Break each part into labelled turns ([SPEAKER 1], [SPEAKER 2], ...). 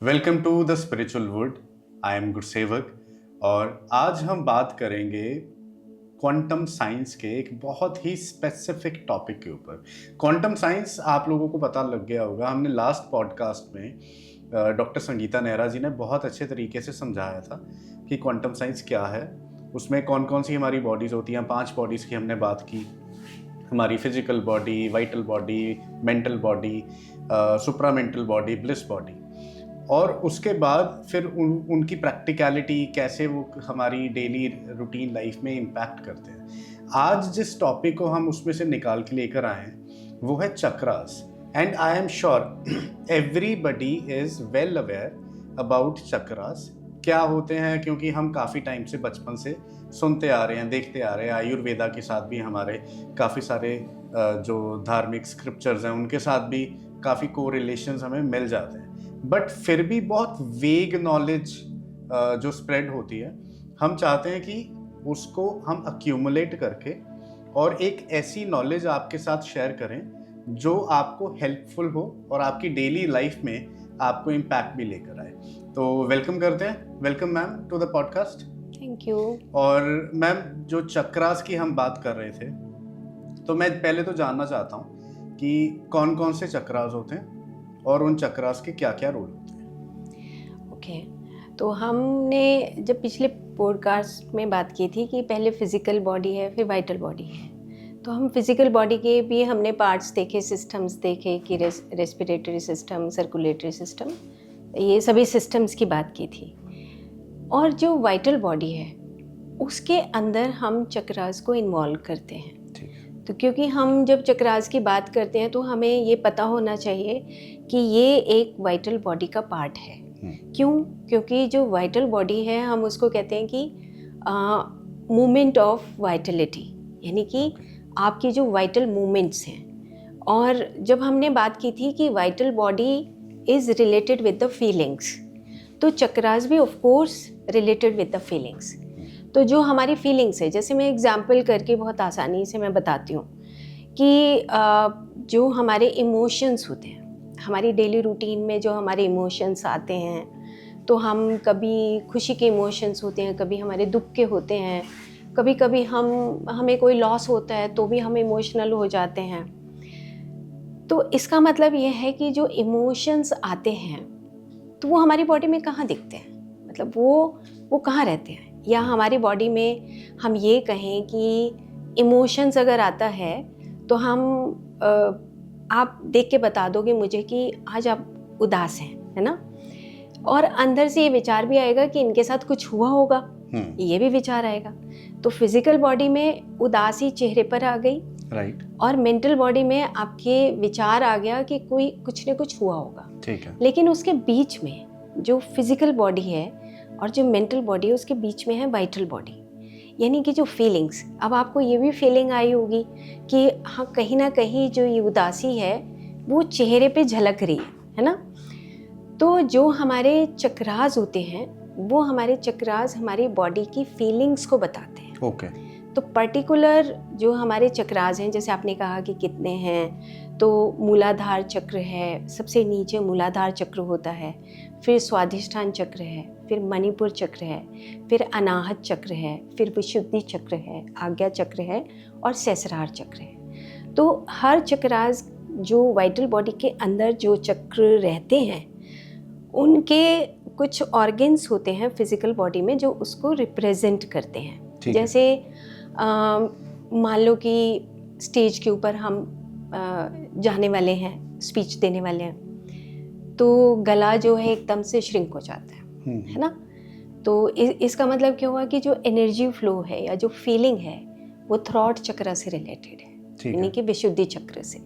[SPEAKER 1] Welcome to the spiritual wood. I am Gursevak और आज हम बात करेंगे क्वांटम साइंस के एक बहुत ही स्पेसिफिक टॉपिक के ऊपर। क्वांटम साइंस आप लोगों को पता लग गया होगा, हमने लास्ट पॉडकास्ट में डॉक्टर संगीता नेहरा जी ने बहुत अच्छे तरीके से समझाया था कि क्वांटम साइंस क्या है, उसमें कौन कौन सी हमारी बॉडीज़ होती हैं। 5 बॉडीज़ की हमने बात की, हमारी physical body, vital body, mental body, supramental body, bliss body. और उसके बाद फिर उनकी प्रैक्टिकलिटी, कैसे वो हमारी डेली रूटीन लाइफ में इम्पैक्ट करते हैं। आज जिस टॉपिक को हम उसमें से निकाल के लेकर आए हैं वो है chakras. And I am sure everybody is well aware about chakras क्या होते हैं, क्योंकि हम काफ़ी टाइम से बचपन से सुनते आ रहे हैं, देखते आ रहे हैं। आयुर्वेदा के साथ भी हमारे काफ़ी सारे जो धार्मिक स्क्रिप्चर्स हैं उनके साथ भी काफ़ी कोरिलेशंस हमें मिल जाते हैं। बट फिर भी बहुत वेग नॉलेज जो स्प्रेड होती है, हम चाहते हैं कि उसको हम अक्यूमुलेट करके और एक ऐसी नॉलेज आपके साथ शेयर करें जो आपको हेल्पफुल हो और आपकी डेली लाइफ में आपको इम्पैक्ट भी लेकर आए। तो वेलकम करते हैं। Welcome ma'am to the podcast.
[SPEAKER 2] Thank you.
[SPEAKER 1] और मैम, जो चक्रास की हम बात कर रहे थे, तो मैं पहले तो जानना चाहता हूँ कि कौन कौन से चक्रास होते हैं और उन चक्रास के क्या क्या रोल होते हैं।
[SPEAKER 2] ओके, तो हमने जब पिछले पॉडकास्ट में बात की थी कि पहले फिजिकल बॉडी है फिर वाइटल बॉडी है, तो हम फिजिकल बॉडी के भी हमने पार्ट्स देखे, सिस्टम्स देखे कि रेस्पिरेटरी सिस्टम, सर्कुलेटरी सिस्टम, ये सभी सिस्टम्स की बात की थी। और जो वाइटल बॉडी है उसके अंदर हम चक्रास को इन्वॉल्व करते हैं। तो क्योंकि हम जब चक्रास की बात करते हैं तो हमें ये पता होना चाहिए कि ये एक वाइटल बॉडी का पार्ट है। क्यों? क्योंकि जो वाइटल बॉडी है हम उसको कहते हैं कि मूवमेंट ऑफ वाइटलिटी, यानी कि आपकी जो वाइटल मूवमेंट्स हैं। और जब हमने बात की थी कि vital body is related with the feelings, तो चक्रास भी of course related with the feelings. तो जो हमारी फीलिंग्स है, जैसे मैं एग्जांपल करके बहुत आसानी से मैं बताती हूँ कि जो हमारे इमोशंस होते हैं, हमारी डेली रूटीन में जो हमारे इमोशंस आते हैं, तो हम कभी खुशी के इमोशंस होते हैं, कभी हमारे दुख के होते हैं, कभी कभी हमें कोई लॉस होता है तो भी हम इमोशनल हो जाते हैं। तो इसका मतलब ये है कि जो इमोशंस आते हैं तो वो हमारी बॉडी में कहाँ दिखते हैं, मतलब वो कहाँ रहते हैं। या हमारी बॉडी में हम ये कहें कि इमोशंस अगर आता है तो आप देख के बता दोगे मुझे कि आज आप उदास हैं, है ना, और अंदर से ये विचार भी आएगा कि इनके साथ कुछ हुआ होगा, ये भी विचार आएगा। तो फिजिकल बॉडी में उदासी चेहरे पर आ गई,
[SPEAKER 1] राइट,
[SPEAKER 2] और मेंटल बॉडी में आपके विचार आ गया कि कोई कुछ न कुछ हुआ होगा।
[SPEAKER 1] ठीक है।
[SPEAKER 2] लेकिन उसके बीच में जो फिजिकल बॉडी है और जो मेंटल बॉडी है उसके बीच में है वाइटल बॉडी, यानी कि जो फीलिंग्स। अब आपको ये भी फीलिंग आई होगी कि हाँ, कहीं ना कहीं जो ये उदासी है वो चेहरे पे झलक रही है ना। तो जो हमारे चक्रास होते हैं वो हमारे चक्रास हमारी बॉडी की फीलिंग्स को बताते हैं।
[SPEAKER 1] ओके।
[SPEAKER 2] तो पर्टिकुलर जो हमारे चक्रास हैं, जैसे आपने कहा कि कितने हैं, तो मूलाधार चक्र है, सबसे नीचे मूलाधार चक्र होता है, फिर स्वाधिष्ठान चक्र है, फिर मणिपुर चक्र है, फिर अनाहत चक्र है, फिर विशुद्धि चक्र है, आज्ञा चक्र है और सहस्रार चक्र है। तो हर चक्रास जो वाइटल बॉडी के अंदर जो चक्र रहते हैं उनके कुछ ऑर्गन्स होते हैं फिजिकल बॉडी में जो उसको रिप्रेजेंट करते हैं। जैसे मान लो कि स्टेज के ऊपर हम जाने वाले हैं, स्पीच देने वाले हैं, तो गला जो है एकदम से श्रिंक हो जाता है ना। तो इसका मतलब क्या हुआ कि जो एनर्जी फ्लो है या जो फीलिंग है वो थ्रॉट चक्र से रिलेटेड है, यानी कि विशुद्धि चक्र से।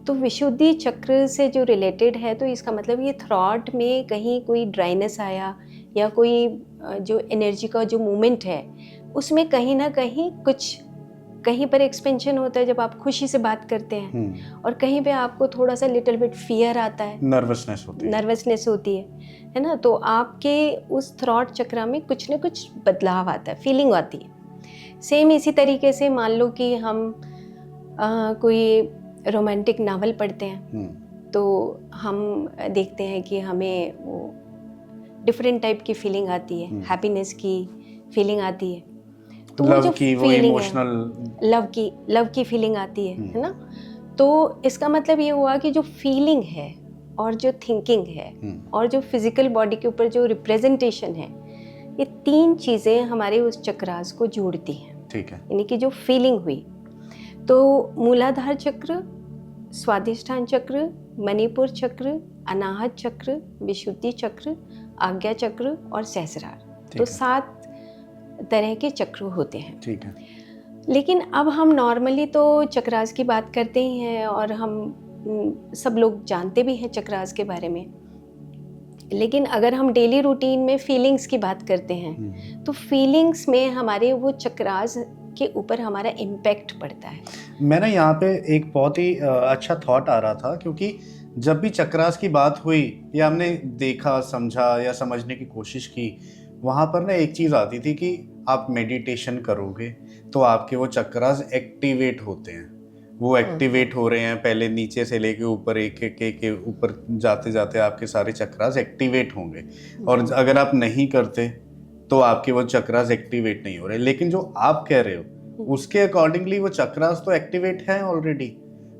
[SPEAKER 2] तो विशुद्धि चक्र से जो रिलेटेड है, तो इसका मतलब ये थ्रॉट में कहीं कोई ड्राइनेस आया या कोई जो एनर्जी का जो मूवमेंट है उसमें कहीं ना कहीं कुछ, कहीं पर एक्सपेंशन होता है जब आप खुशी से बात करते हैं, और कहीं पे आपको थोड़ा सा लिटिल बिट फियर आता है, नर्वसनेस होती है ना। तो आपके उस थ्रॉट चक्र में कुछ न कुछ बदलाव आता है, फीलिंग आती है। सेम इसी तरीके से मान लो कि हम कोई रोमांटिक नावल पढ़ते हैं, तो हम देखते हैं कि हमें वो डिफरेंट टाइप की फीलिंग आती है, हैप्पीनेस की फीलिंग आती है। तो वो जो फीलिंग है, लव की फीलिंग आती है ना। तो इसका मतलब ये हुआ कि जो फीलिंग है और जो थिंकिंग है और जो फिजिकल बॉडी के ऊपर जो रिप्रेजेंटेशन है, ये तीन चीज़ें हमारे उस चक्रास को जोड़ती हैं।
[SPEAKER 1] ठीक है।
[SPEAKER 2] यानी कि जो फीलिंग हुई, तो मूलाधार चक्र, स्वादिष्ठान चक्र, मणिपुर चक्र, अनाहत चक्र, विशुद्धि चक्र, आज्ञा चक्र और सहस्रार, तो 7 तरह के चक्र होते हैं।
[SPEAKER 1] ठीक है।
[SPEAKER 2] लेकिन अब हम नॉर्मली तो चक्रास की बात करते ही हैं और हम सब लोग जानते भी हैं चक्रास के बारे में। लेकिन अगर हम डेली रूटीन में फीलिंग्स की बात करते हैं तो फीलिंग्स में हमारे वो चक्रास के ऊपर हमारा इम्पैक्ट पड़ता है।
[SPEAKER 1] मैं ना यहाँ पे एक बहुत ही अच्छा थॉट आ रहा था, क्योंकि जब भी चक्रास की बात हुई या हमने देखा, समझा या समझने की कोशिश की, वहाँ पर ना एक चीज़ आती थी कि आप मेडिटेशन करोगे तो आपके वो चक्रास एक्टिवेट होते हैं। वो एक्टिवेट हो रहे हैं, पहले नीचे से लेके ऊपर एक एक के ऊपर जाते जाते आपके सारे चक्रास एक्टिवेट होंगे। और अगर आप नहीं करते तो आपके वो चक्रास एक्टिवेट नहीं हो रहे। लेकिन जो आप कह रहे हो उसके अकॉर्डिंगली वो चक्रास तो एक्टिवेट है ऑलरेडी,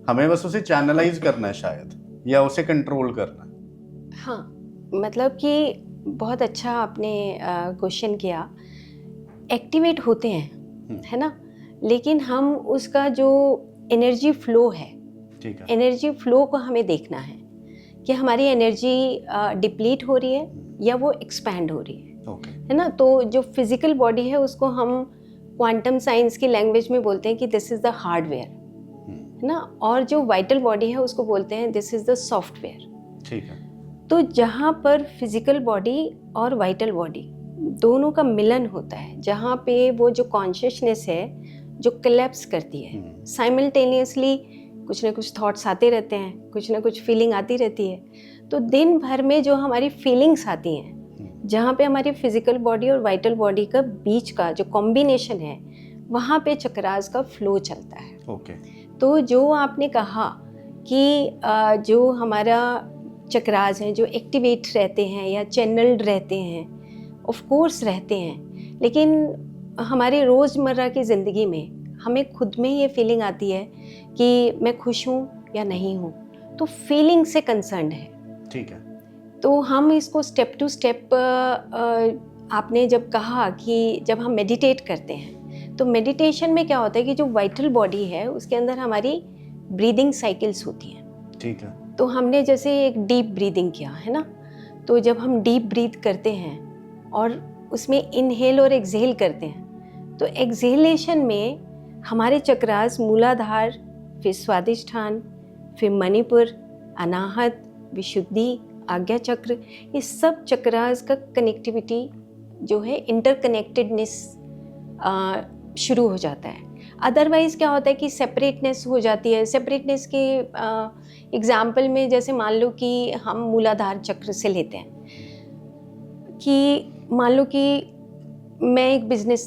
[SPEAKER 1] हमें बस उसे चैनलाइज करना है शायद, या उसे कंट्रोल करना है।
[SPEAKER 2] हाँ, मतलब कि बहुत अच्छा आपने क्वेश्चन किया। एक्टिवेट होते हैं, है ना, लेकिन हम उसका जो एनर्जी फ्लो है,
[SPEAKER 1] ठीक है,
[SPEAKER 2] एनर्जी फ्लो को हमें देखना है कि हमारी एनर्जी डिप्लीट हो रही है या वो एक्सपैंड हो रही है। है ना। तो जो फिजिकल बॉडी है उसको हम क्वांटम साइंस की लैंग्वेज में बोलते हैं कि दिस इज़ द हार्डवेयर, है ना, और जो वाइटल बॉडी है उसको बोलते हैं दिस इज़ द सॉफ्टवेयर।
[SPEAKER 1] ठीक है।
[SPEAKER 2] तो जहाँ पर फिजिकल बॉडी और वाइटल बॉडी दोनों का मिलन होता है, जहाँ पे वो जो कॉन्शियसनेस है जो कोलैप्स करती है, साइमल्टेनियसली कुछ ना कुछ थॉट्स आते रहते हैं, कुछ ना कुछ फीलिंग आती रहती है। तो दिन भर में जो हमारी फीलिंग्स आती हैं, जहाँ पे हमारी फिजिकल बॉडी और वाइटल बॉडी का बीच का जो कॉम्बिनेशन है, वहाँ पे चक्रास का फ्लो चलता है।
[SPEAKER 1] ओके।
[SPEAKER 2] तो जो आपने कहा कि जो हमारा चक्रास हैं जो एक्टिवेट रहते हैं या चैनल्ड रहते हैं, ऑफ कोर्स रहते हैं, लेकिन हमारी रोज़मर्रा की ज़िंदगी में हमें खुद में ये फीलिंग आती है कि मैं खुश हूँ या नहीं हूँ, तो फीलिंग से कंसर्न्ड है।
[SPEAKER 1] ठीक है।
[SPEAKER 2] तो हम इसको स्टेप टू स्टेप, आपने जब कहा कि जब हम मेडिटेट करते हैं तो मेडिटेशन में क्या होता है कि जो वाइटल बॉडी है उसके अंदर हमारी ब्रीदिंग साइकिल्स होती हैं।
[SPEAKER 1] ठीक है।
[SPEAKER 2] तो हमने जैसे एक डीप ब्रीदिंग किया है ना, तो जब हम डीप ब्रीथ करते हैं और उसमें इनहेल और एक्सहेल करते हैं, तो एक्सहेलेशन में हमारे चक्रास मूलाधार, फिर स्वादिष्ठान, फिर मणिपुर, अनाहत, विशुद्धि, आज्ञा चक्र, ये सब चक्रास का कनेक्टिविटी जो है, इंटरकनेक्टेडनेस शुरू हो जाता है। अदरवाइज़ क्या होता है कि सेपरेटनेस हो जाती है। सेपरेटनेस के एग्जाम्पल में जैसे मान लो कि हम मूलाधार चक्र से लेते हैं कि मान लो कि मैं एक बिजनेस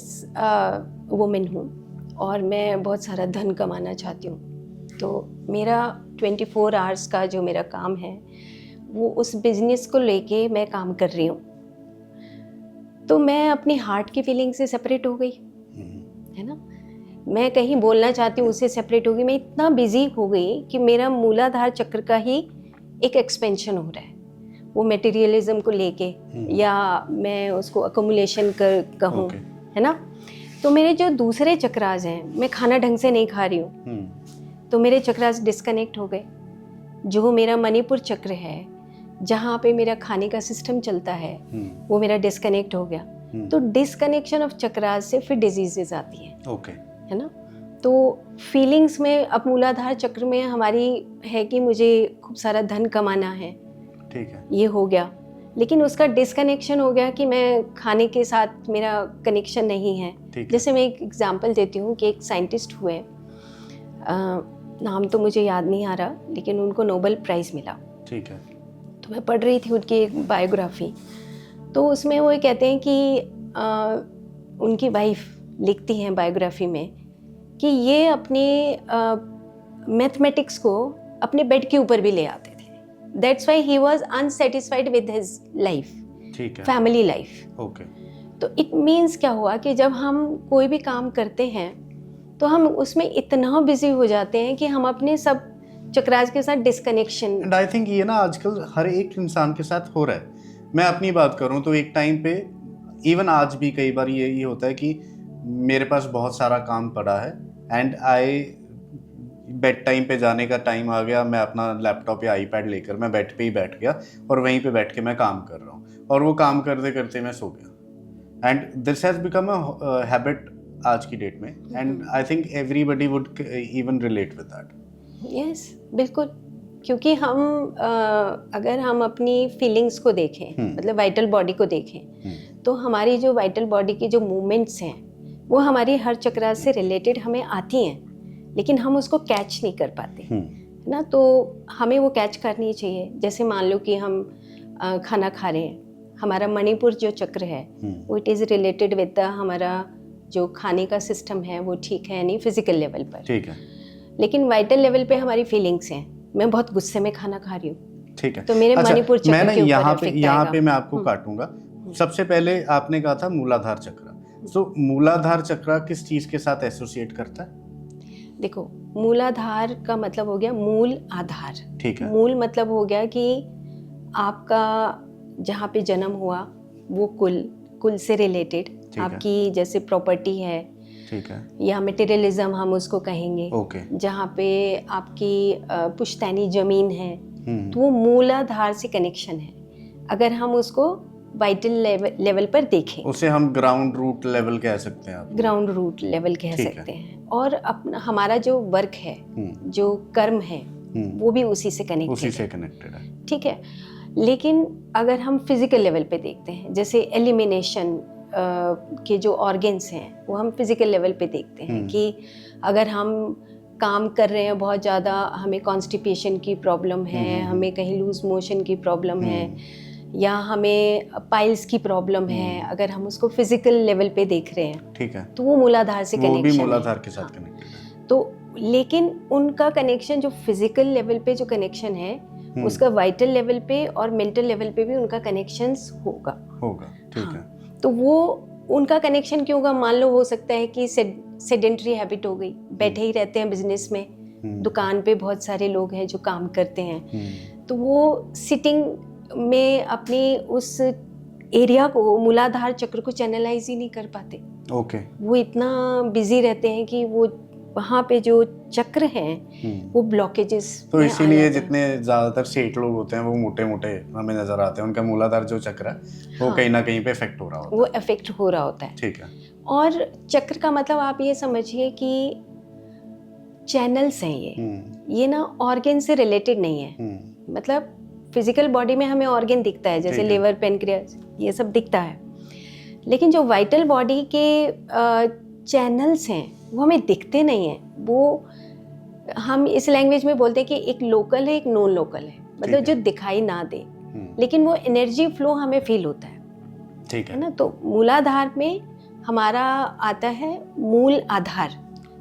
[SPEAKER 2] वुमेन हूँ और मैं बहुत सारा धन कमाना चाहती हूँ। तो मेरा 24 आवर्स का जो मेरा काम है वो उस बिजनेस को लेके मैं काम कर रही हूँ। तो मैं अपनी हार्ट की फीलिंग से सेपरेट हो गई, है ना। मैं कहीं बोलना चाहती हूँ, उससे सेपरेट हो गई। मैं इतना बिजी हो गई कि मेरा मूलाधार चक्र का ही एक एक्सपेंशन हो रहा है, वो मटेरियलिज्म को लेके, या मैं उसको अकोमुलेशन कहूँ, है ना। तो मेरे जो दूसरे चक्रास हैं, मैं खाना ढंग से नहीं खा रही हूँ, तो मेरे चक्रास डिस्कनेक्ट हो गए। जो मेरा मणिपुर चक्र है, जहाँ पे मेरा खाने का सिस्टम चलता है, वो मेरा डिस्कनेक्ट हो गया। तो डिस्कनेक्शन ऑफ चक्रास से फिर डिजीजेस आती हैं, है ना। तो फीलिंग्स में अब मूलाधार चक्र में हमारी है कि मुझे खूब सारा धन कमाना है,
[SPEAKER 1] ठीक है,
[SPEAKER 2] ये हो गया। लेकिन उसका डिस्कनेक्शन हो गया कि मैं खाने के साथ मेरा कनेक्शन नहीं है। जैसे मैं एक एग्जांपल देती हूँ कि एक साइंटिस्ट हुए, नाम तो मुझे याद नहीं आ रहा, लेकिन उनको नोबेल प्राइज़ मिला।
[SPEAKER 1] ठीक है।
[SPEAKER 2] तो मैं पढ़ रही थी उनकी एक बायोग्राफी, तो उसमें वो कहते हैं कि उनकी वाइफ लिखती हैं बायोग्राफी में कि ये अपने मैथमेटिक्स को अपने बेड के ऊपर भी ले आते थे। That's why he was unsatisfied with his life,
[SPEAKER 1] ठीक है,
[SPEAKER 2] फैमिली लाइफ।
[SPEAKER 1] ओके,
[SPEAKER 2] तो इट मीन्स क्या हुआ कि जब हम कोई भी काम करते हैं तो हम उसमें इतना बिजी हो जाते हैं कि हम अपने सब चक्रास के साथ डिस्कनेक्शन।
[SPEAKER 1] एंड आई थिंक ये ना आजकल हर एक इंसान के साथ हो रहा है। मैं अपनी बात करूं तो एक टाइम पे, इवन आज भी कई बार यही होता है कि मेरे पास बहुत सारा काम पड़ा है एंड आई बेड टाइम पे जाने का टाइम आ गया, मैं अपना लैपटॉप या आईपैड लेकर मैं बेड पे ही बैठ गया और वहीं पे बैठ के मैं काम कर रहा हूँ और वो काम करते करते मैं सो गया। And this has become a habit आज की डेट में, and I think everybody would even relate with that.
[SPEAKER 2] Yes, बिल्कुल। क्योंकि हम अगर हम अपनी फीलिंग्स को देखें, मतलब वाइटल बॉडी को देखें, तो हमारी जो वाइटल बॉडी की जो मूवमेंट्स हैं वो हमारी हर चक्रा से रिलेटेड हमें आती हैं, लेकिन हम उसको कैच नहीं कर पाते, है ना। तो हमें वो कैच करनी चाहिए। जैसे मान लो कि हम खाना खा रहे हैं, हमारा मणिपुर जो चक्र है वो it is related with the हमारा जो खाने का सिस्टम है वो ठीक है नहीं फिजिकल लेवल पर,
[SPEAKER 1] ठीक है,
[SPEAKER 2] लेकिन वाइटल लेवल पे हमारी फीलिंग्स हैं। मैं बहुत गुस्से में खाना खा रही हूँ,
[SPEAKER 1] ठीक है,
[SPEAKER 2] तो मेरे मणिपुर चक्र
[SPEAKER 1] मैं
[SPEAKER 2] के ऊपर
[SPEAKER 1] यहाँ
[SPEAKER 2] इफेक्ट
[SPEAKER 1] पे मैं आपको काटूंगा। सबसे पहले आपने कहा था मूलाधार चक्र, तो मूलाधार चक्र किस चीज के साथ एसोसिएट करता है?
[SPEAKER 2] देखो, मूलाधार का मतलब हो गया मूल आधार,
[SPEAKER 1] ठीक है,
[SPEAKER 2] मूल मतलब हो गया कि आपका जहाँ पे जन्म हुआ वो कुल से रिलेटेड आपकी जैसे प्रॉपर्टी है,
[SPEAKER 1] ठीक है,
[SPEAKER 2] या मटेरियलिज्म हम उसको कहेंगे,
[SPEAKER 1] ओके,
[SPEAKER 2] जहाँ पे आपकी पुश्तैनी जमीन है, तो वो मूलाधार से कनेक्शन है। अगर हम उसको वाइटल लेवल पर देखें,
[SPEAKER 1] उसे हम ग्राउंड रूट लेवल कह सकते हैं, आप
[SPEAKER 2] ग्राउंड रूट लेवल कह सकते हैं। और अपना हमारा जो वर्क है, जो कर्म है, वो भी उसी से कनेक्टेड है, ठीक है। लेकिन अगर हम फिजिकल लेवल पे देखते हैं, जैसे एलिमिनेशन के जो ऑर्गन्स हैं वो हम फिजिकल लेवल पे देखते हैं कि अगर हम काम कर रहे हैं बहुत ज़्यादा, हमें कॉन्स्टिपेशन की प्रॉब्लम है, हमें कहीं लूज मोशन की प्रॉब्लम है, या हमें पाइल्स की प्रॉब्लम है, अगर हम उसको फिजिकल लेवल पे देख रहे हैं, ठीक है, तो वो मूलाधार से कनेक्शन, वो भी मूलाधार के साथ कनेक्टेड है। तो लेकिन उनका कनेक्शन जो फिजिकल लेवल पे जो कनेक्शन है उसका वाइटल लेवल पे और मेंटल लेवल पे भी उनका कनेक्शंस होगा,
[SPEAKER 1] ठीक है।
[SPEAKER 2] तो वो उनका कनेक्शन क्यों होगा? मान लो हो सकता है कि सेडेंटरी हैबिट हो गई, बैठे ही रहते हैं बिजनेस में, दुकान पे बहुत सारे लोग हैं जो काम करते हैं, तो वो सिटिंग में अपनी उस एरिया को, मूलाधार चक्र को चैनलाइज ही नहीं कर पाते।
[SPEAKER 1] ओके,
[SPEAKER 2] वो इतना बिजी रहते हैं कि वो वहाँ पे जो चक्र हैं वो ब्लॉकेजेस।
[SPEAKER 1] तो इसीलिए जितने ज्यादातर सेठ लोग होते हैं वो मोटे मोटे हमें नजर आते हैं, उनका मूलाधार जो चक्र है वो कहीं ना कहीं पे इफेक्ट हो रहा होता है,
[SPEAKER 2] वो इफेक्ट हो रहा होता है,
[SPEAKER 1] ठीक है।
[SPEAKER 2] और चक्र का मतलब आप ये समझिए कि चैनल्स हैं ये ना ऑर्गन से रिलेटेड नहीं है। मतलब फिजिकल बॉडी में हमें ऑर्गन दिखता है, जैसे लिवर, पेनक्रियास, ये सब दिखता है, लेकिन जो वाइटल बॉडी के चैनल्स हैं वो हमें दिखते नहीं हैं। वो हम इस लैंग्वेज में बोलते हैं कि एक लोकल है, एक नॉन लोकल है, मतलब जो दिखाई ना दे, लेकिन वो एनर्जी फ्लो हमें फील होता है,
[SPEAKER 1] ठीक है
[SPEAKER 2] ना। तो मूलाधार में हमारा आता है मूल आधार,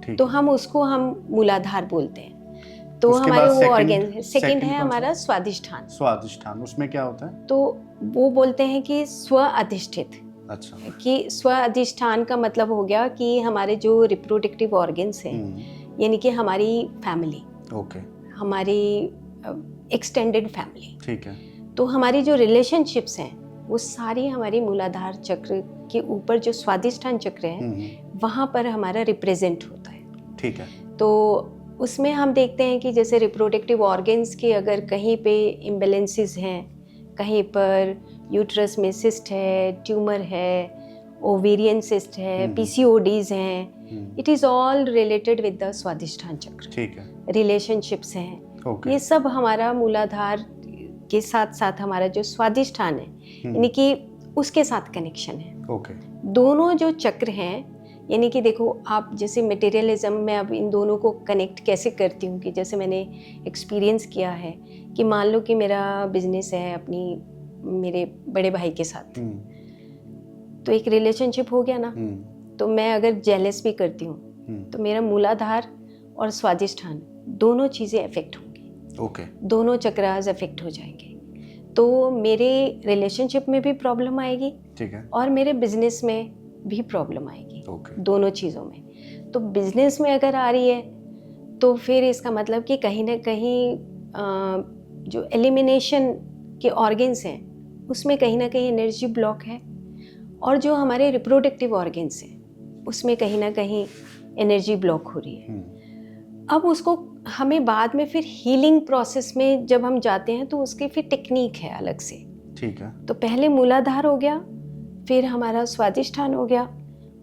[SPEAKER 2] तो हम उसको मूलाधार बोलते हैं। तो हमारे वो ऑर्गन, सेकंड है हमारा स्वादिष्ठान।
[SPEAKER 1] स्वादिष्ठान, उसमें क्या होता है?
[SPEAKER 2] तो वो बोलते हैं कि स्व अधिष्ठित।
[SPEAKER 1] अच्छा, कि
[SPEAKER 2] स्व अधिष्ठान का मतलब हो गया कि हमारे जो रिप्रोडक्टिव ऑर्गन्स हैं, यानी कि हमारी फैमिली, ओके, हमारी एक्सटेंडेड फैमिली, ठीक है, तो हमारी जो रिलेशनशिप्स हैं वो सारी हमारी मूलाधार चक्र के ऊपर जो स्वादिष्ठान चक्र है वहाँ पर हमारा रिप्रेजेंट होता है, ठीक है। तो उसमें हम देखते हैं कि जैसे रिप्रोडक्टिव ऑर्गन्स के अगर कहीं पे इम्बैलेंसेस हैं, कहीं पर यूट्रस में सिस्ट है, ट्यूमर है, ओवेरियन सिस्ट है, पीसीओडीज हैं, it is all related with the Swadhisthana chakra, ठीक है। रिलेशनशिप्स हैं, ये सब हमारा मूलाधार के साथ साथ हमारा जो स्वादिष्ठान है, यानी कि उसके साथ कनेक्शन है, ओके। दोनों जो चक्र हैं, यानी कि देखो आप जैसे मटेरियलिज्म में अब इन दोनों को कनेक्ट कैसे करती हूँ कि जैसे मैंने एक्सपीरियंस किया है कि मान लो कि मेरा बिजनेस है मेरे बड़े भाई के साथ, तो एक रिलेशनशिप हो गया ना, तो मैं अगर जेलस भी करती हूँ तो मेरा मूलाधार और स्वादिष्ठान दोनों चीज़ें इफेक्ट होंगी,
[SPEAKER 1] ओके।
[SPEAKER 2] दोनों चक्रास अफेक्ट हो जाएंगे, तो मेरे रिलेशनशिप में भी प्रॉब्लम आएगी,
[SPEAKER 1] ठीक है।
[SPEAKER 2] और मेरे बिजनेस में भी प्रॉब्लम आएगी,
[SPEAKER 1] ओके।
[SPEAKER 2] दोनों चीज़ों में। तो बिजनेस में अगर आ रही है तो फिर इसका मतलब कि कहीं ना कहीं जो एलिमिनेशन के ऑर्गन्स हैं उसमें कहीं ना कहीं एनर्जी ब्लॉक है, और जो हमारे रिप्रोडक्टिव ऑर्गन्स हैं उसमें कहीं ना कहीं एनर्जी ब्लॉक हो रही है। अब उसको हमें बाद में फिर हीलिंग प्रोसेस में जब हम जाते हैं तो उसकी फिर टेक्निक है अलग से।
[SPEAKER 1] ठीक है।
[SPEAKER 2] तो पहले मूलाधार हो गया, फिर हमारा स्वादिष्ठान हो गया,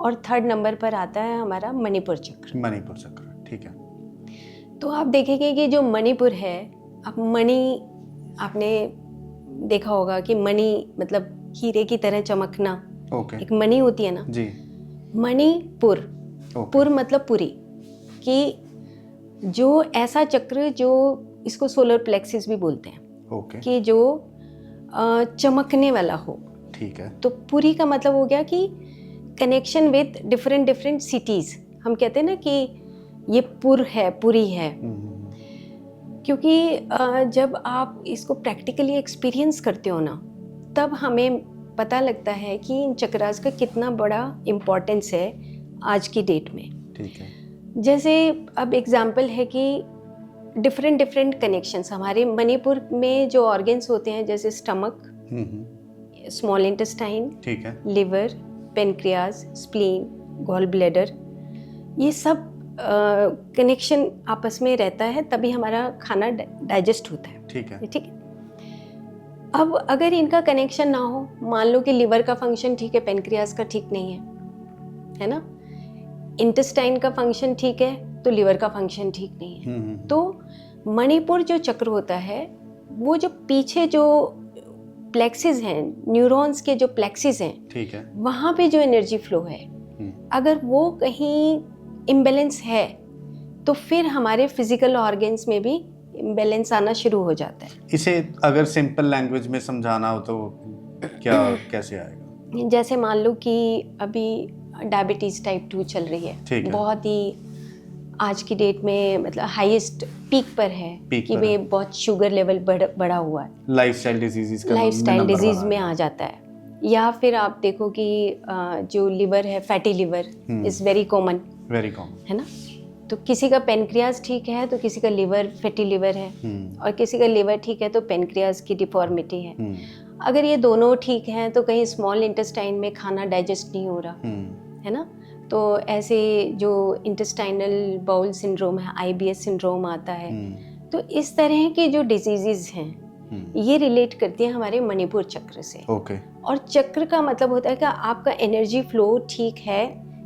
[SPEAKER 2] और थर्ड नंबर पर आता है हमारा मणिपुर चक्र।
[SPEAKER 1] मणिपुर चक्र, ठीक है।
[SPEAKER 2] तो आप देखेंगे कि जो मणिपुर है, अब मणि आपने देखा होगा कि मणि मतलब हीरे की तरह चमकना,
[SPEAKER 1] ओके।
[SPEAKER 2] एक मणि होती है ना
[SPEAKER 1] जी।
[SPEAKER 2] मणिपुर,
[SPEAKER 1] ओके।
[SPEAKER 2] पुर मतलब पुरी, कि जो ऐसा चक्र जो इसको सोलर प्लेक्सिस भी बोलते हैं,
[SPEAKER 1] ओके।
[SPEAKER 2] कि जो चमकने वाला हो।
[SPEAKER 1] ठीक है।
[SPEAKER 2] तो पुरी का मतलब हो गया कि connection with different different cities. हम कहते हैं ना कि ये पुर है, पुरी है, क्योंकि जब आप इसको प्रैक्टिकली एक्सपीरियंस करते हो ना, तब हमें पता लगता है कि इन चक्रास का कितना बड़ा इम्पोर्टेंस है आज की डेट में।
[SPEAKER 1] ठीक है।
[SPEAKER 2] जैसे अब एग्जाम्पल है कि डिफरेंट डिफरेंट कनेक्शंस हमारे मणिपुर में जो ऑर्गन्स होते हैं, जैसे स्टमक, स्मॉल इंटेस्टाइन,
[SPEAKER 1] ठीक है।
[SPEAKER 2] Liver, pancreas, spleen, gall bladder, ये सब कनेक्शन आपस में रहता है, तभी हमारा खाना डाइजेस्ट होता है।
[SPEAKER 1] ठीक है।
[SPEAKER 2] ठीक है। अब अगर इनका कनेक्शन ना हो, मान लो कि लिवर का फंक्शन ठीक है, पेनक्रियाज का ठीक नहीं है ना, इंटेस्टाइन का फंक्शन ठीक है तो लिवर का फंक्शन ठीक नहीं है। तो मणिपुर जो चक्र होता है, वो जो पीछे जो प्लेक्सिस हैं, न्यूरॉन्स के जो प्लेक्सिस हैं,
[SPEAKER 1] ठीक है,
[SPEAKER 2] वहाँ पे जो एनर्जी फ्लो है, अगर वो कहीं इम्बैलेंस है तो फिर हमारे फिजिकल ऑर्गन्स में भी इम्बैलेंस आना शुरू हो जाता है।
[SPEAKER 1] इसे अगर सिंपल लैंग्वेज में समझाना हो तो क्या कैसे आएगा?
[SPEAKER 2] जैसे मान लो कि अभी डायबिटीज़ टाइप 2 चल रही है, बहुत ही आज की डेट में मतलब हाईएस्ट पीक पर है, कि वे बहुत शुगर लेवल बढ़ा हुआ है,
[SPEAKER 1] लाइफस्टाइल
[SPEAKER 2] डिजीज में आ जाता है। या फिर आप देखो कि जो लिवर है, fatty liver is very common है ना। तो किसी का पेनक्रियाज ठीक है तो किसी का लिवर फैटी लिवर है, और किसी का लिवर ठीक है तो पेनक्रियाज की डिफॉर्मिटी है। अगर ये दोनों ठीक हैं तो कहीं स्मॉल इंटेस्टाइन में खाना डाइजेस्ट नहीं हो रहा है ना। तो ऐसे जो इंटेस्टाइनल बाउल सिंड्रोम है, IBS सिंड्रोम आता है। तो इस तरह के जो डिजीजेस हैं ये रिलेट करती है हमारे मणिपुर चक्र से। और चक्र का मतलब होता है कि आपका एनर्जी फ्लो ठीक है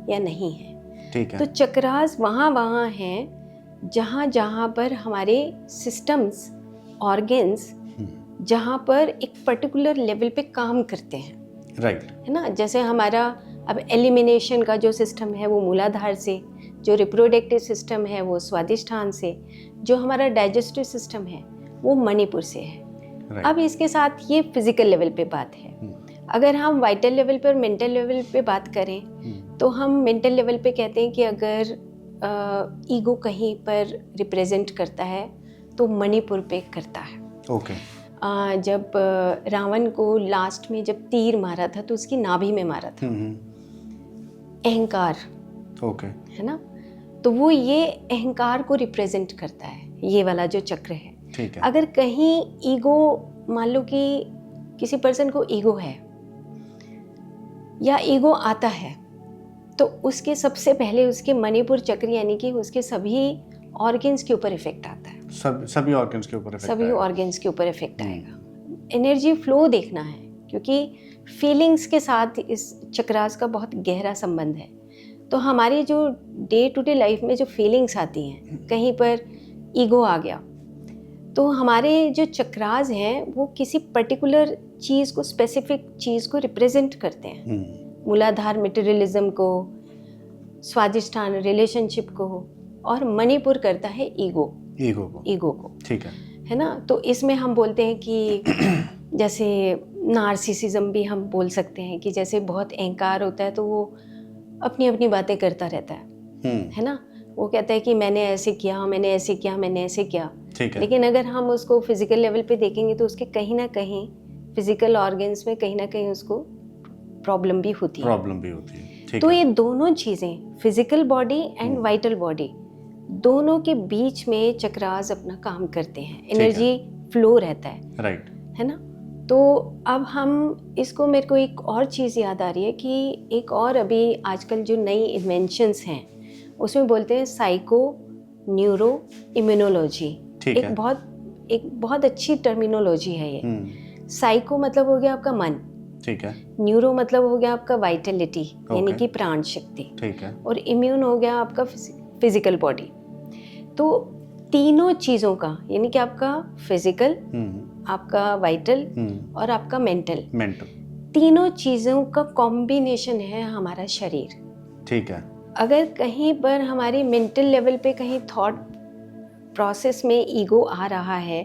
[SPEAKER 2] या नहीं है।
[SPEAKER 1] ठीक है।
[SPEAKER 2] तो चक्रास वहाँ हैं जहाँ पर हमारे सिस्टम्स, ऑर्गन्स, जहाँ पर एक पर्टिकुलर लेवल पे काम करते हैं,
[SPEAKER 1] राइट,
[SPEAKER 2] है ना। जैसे हमारा अब एलिमिनेशन का जो सिस्टम है वो मूलाधार से, जो रिप्रोडक्टिव सिस्टम है वो स्वादिष्ठान से, जो हमारा डाइजेस्टिव सिस्टम है वो मणिपुर से है। अब इसके साथ ये फिजिकल लेवल पे बात है। अगर हम वाइटल लेवल पर, मेंटल लेवल पे बात करें तो हम मेंटल लेवल पे कहते हैं कि अगर ईगो कहीं पर रिप्रेजेंट करता है तो मणिपुर पे करता है। जब रावण को लास्ट में जब तीर मारा था तो उसकी नाभि में मारा था, अहंकार, है ना। तो वो ये अहंकार को रिप्रेजेंट करता है, ये वाला जो चक्र है।
[SPEAKER 1] ठीक है।
[SPEAKER 2] अगर कहीं ईगो, मान लो कि किसी पर्सन को ईगो है या ईगो आता है, तो उसके सबसे पहले उसके मणिपुर चक्र यानी कि उसके सभी ऑर्गन्स के ऊपर इफेक्ट आता है।
[SPEAKER 1] सभी ऑर्गन्स के ऊपर इफेक्ट
[SPEAKER 2] आएगा। एनर्जी फ्लो देखना है, क्योंकि फीलिंग्स के साथ इस चक्रास का बहुत गहरा संबंध है। तो हमारी जो डे टू डे लाइफ में जो फीलिंग्स आती हैं, कहीं पर ईगो आ गया तो हमारे जो चक्रास हैं वो किसी पर्टिकुलर चीज़ को, स्पेसिफिक चीज़ को रिप्रेजेंट करते हैं। मूलाधार मटेरियलिज्म को, स्वादिष्ठान रिलेशनशिप को, और मणिपुर करता है ईगो को।
[SPEAKER 1] ठीक
[SPEAKER 2] है ना। तो इसमें हम बोलते हैं कि जैसे नार्सिसिज्म भी हम बोल सकते हैं कि जैसे बहुत अहंकार होता है तो वो अपनी अपनी बातें करता रहता है ना। वो कहता है कि मैंने ऐसे किया, मैंने ऐसे किया, मैंने ऐसे किया।
[SPEAKER 1] ठीक है।
[SPEAKER 2] लेकिन अगर हम उसको फिजिकल लेवल पे देखेंगे तो उसके कहीं ना कहीं फिजिकल ऑर्गन्स में कहीं ना कहीं उसको प्रॉब्लम भी होती है।
[SPEAKER 1] प्रॉब्लम भी होती है। ठीक
[SPEAKER 2] तो
[SPEAKER 1] है।
[SPEAKER 2] ये दोनों चीज़ें, physical body and vital body, दोनों के बीच में चक्रास अपना काम करते हैं, एनर्जी फ्लो रहता है,
[SPEAKER 1] राइट।
[SPEAKER 2] है ना। तो अब हम इसको, मेरे को एक और चीज़ याद आ रही है कि एक और अभी आजकल जो नई इन्वेंशंस हैं उसमें बोलते हैं साइको न्यूरो इम्यूनोलॉजी।
[SPEAKER 1] ठीक है।
[SPEAKER 2] एक बहुत अच्छी टर्मिनोलॉजी है ये। साइको मतलब हो गया आपका मन,
[SPEAKER 1] ठीक है।
[SPEAKER 2] न्यूरो मतलब हो गया आपका वाइटलिटी यानी कि प्राण शक्ति,
[SPEAKER 1] ठीक है।
[SPEAKER 2] और इम्यून हो गया आपका फिजिकल बॉडी। तो तीनों चीज़ों का यानी कि आपका फिजिकल, आपका वाइटल और आपका मेंटल, तीनों चीज़ों का कॉम्बिनेशन है हमारा शरीर।
[SPEAKER 1] ठीक है।
[SPEAKER 2] अगर कहीं पर हमारी मेंटल लेवल पे कहीं थॉट प्रोसेस में ईगो आ रहा है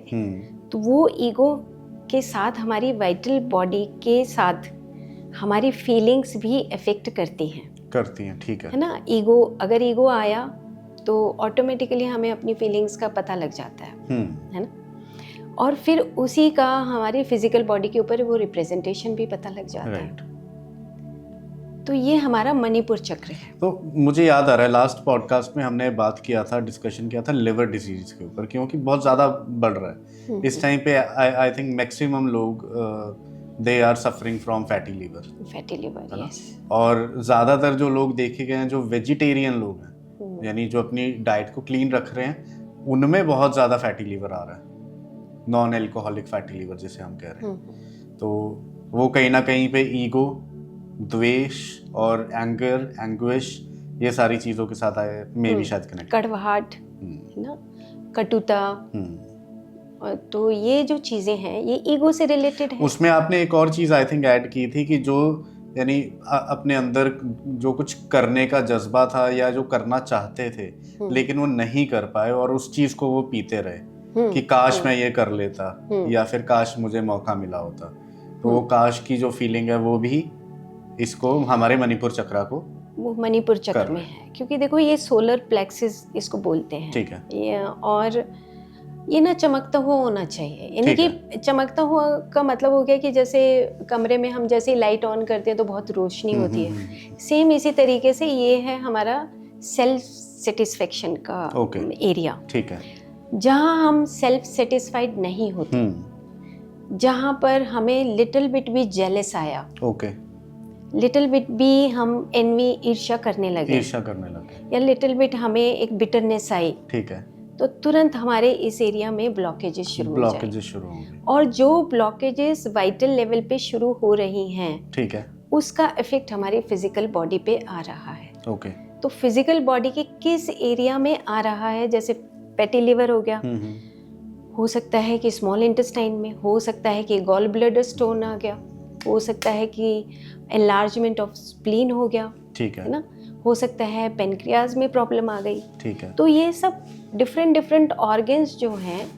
[SPEAKER 2] तो वो ईगो के साथ हमारी वाइटल बॉडी के साथ हमारी फीलिंग्स भी अफेक्ट करती हैं।
[SPEAKER 1] ठीक है
[SPEAKER 2] ना। अगर ईगो आया तो ऑटोमेटिकली हमें अपनी फीलिंग्स का पता लग जाता है ना। और फिर उसी का हमारी फिजिकल बॉडी के ऊपर वो रिप्रेजेंटेशन भी पता लग जाता है। तो ये हमारा मणिपुर चक्र है।
[SPEAKER 1] तो मुझे याद आ रहा है लास्ट पॉडकास्ट में हमने बात किया था, डिस्कशन किया था लिवर डिजीज के ऊपर, क्योंकि बहुत ज़्यादा बढ़ रहा है इस टाइम पे। आई थिंक मैक्सिमम लोग they are suffering from fatty liver,
[SPEAKER 2] yes.
[SPEAKER 1] और ज़्यादातर जो लोग देखे गए हैं जो वेजिटेरियन लोग हैं, यानी जो अपनी डाइट को क्लीन रख रहे हैं, उनमें बहुत ज़्यादा फैटी लिवर आ रहा है, नॉन एल्कोहलिक फैटी लिवर जिसे हम कह रहे हैं। तो वो कहीं ना कहीं पे ईगो, द्वेष और एंग्विश, ये सारी चीज़ों के साथ आए में भी शायद कनेक्ट,
[SPEAKER 2] कड़वाहट, है ना, कटुता। तो ये जो चीज़ें हैं ये ईगो से रिलेटेड है।
[SPEAKER 1] उसमें आपने एक और चीज़ आई थिंक ऐड की थी कि जो यानी अपने अंदर जो कुछ करने का जज्बा था या जो करना चाहते थे लेकिन वो नहीं कर पाए और उस चीज़ को वो पीते रहे कि काश मैं ये कर लेता या फिर काश मुझे मौका मिला होता। तो वो काश की जो फीलिंग है वो भी इसको हमारे मणिपुर चक्रा को,
[SPEAKER 2] वो मणिपुर चक्र में है, क्योंकि देखो ये सोलर प्लेक्सिस इसको बोलते हैं।
[SPEAKER 1] ठीक है।
[SPEAKER 2] ये और ये ना चमकता हुआ होना चाहिए, यानी कि चमकता हुआ का मतलब हो गया कि जैसे कमरे में हम जैसे लाइट ऑन करते हैं तो बहुत रोशनी होती है, सेम इसी तरीके से ये है हमारा सेल्फ सेटिस्फेक्शन का एरिया।
[SPEAKER 1] ठीक है।
[SPEAKER 2] जहाँ हम सेल्फ सेटिस्फाइड नहीं होते, जहाँ पर हमें लिटिल बिट भी जेलस आया, लिटिल बिट भी हम एनवी ईर्ष्या करने लगे, या लिटिल बिट हमें एक बिटरनेस आई,
[SPEAKER 1] ठीक है,
[SPEAKER 2] तो तुरंत हमारे इस एरिया में ब्लॉकेजेस शुरू हो जाएंगे। और जो ब्लॉकेजेस वाइटल लेवल पे शुरू हो रही हैं, ठीक है, उसका इफेक्ट हमारी फिजिकल बॉडी पे आ रहा है। तो फिजिकल बॉडी के किस एरिया में आ रहा है, जैसे फैटी लिवर हो गया, हो सकता है कि स्मॉल इंटेस्टाइन में, हो सकता है कि गॉल ब्लैडर स्टोन आ गया, हो सकता है कि एनलार्जमेंट ऑफ स्प्लीन हो गया, ठीक है ना, हो सकता है पेनक्रियाज में प्रॉब्लम आ गई, ठीक है। तो ये सब डिफरेंट ऑर्गन्स जो हैं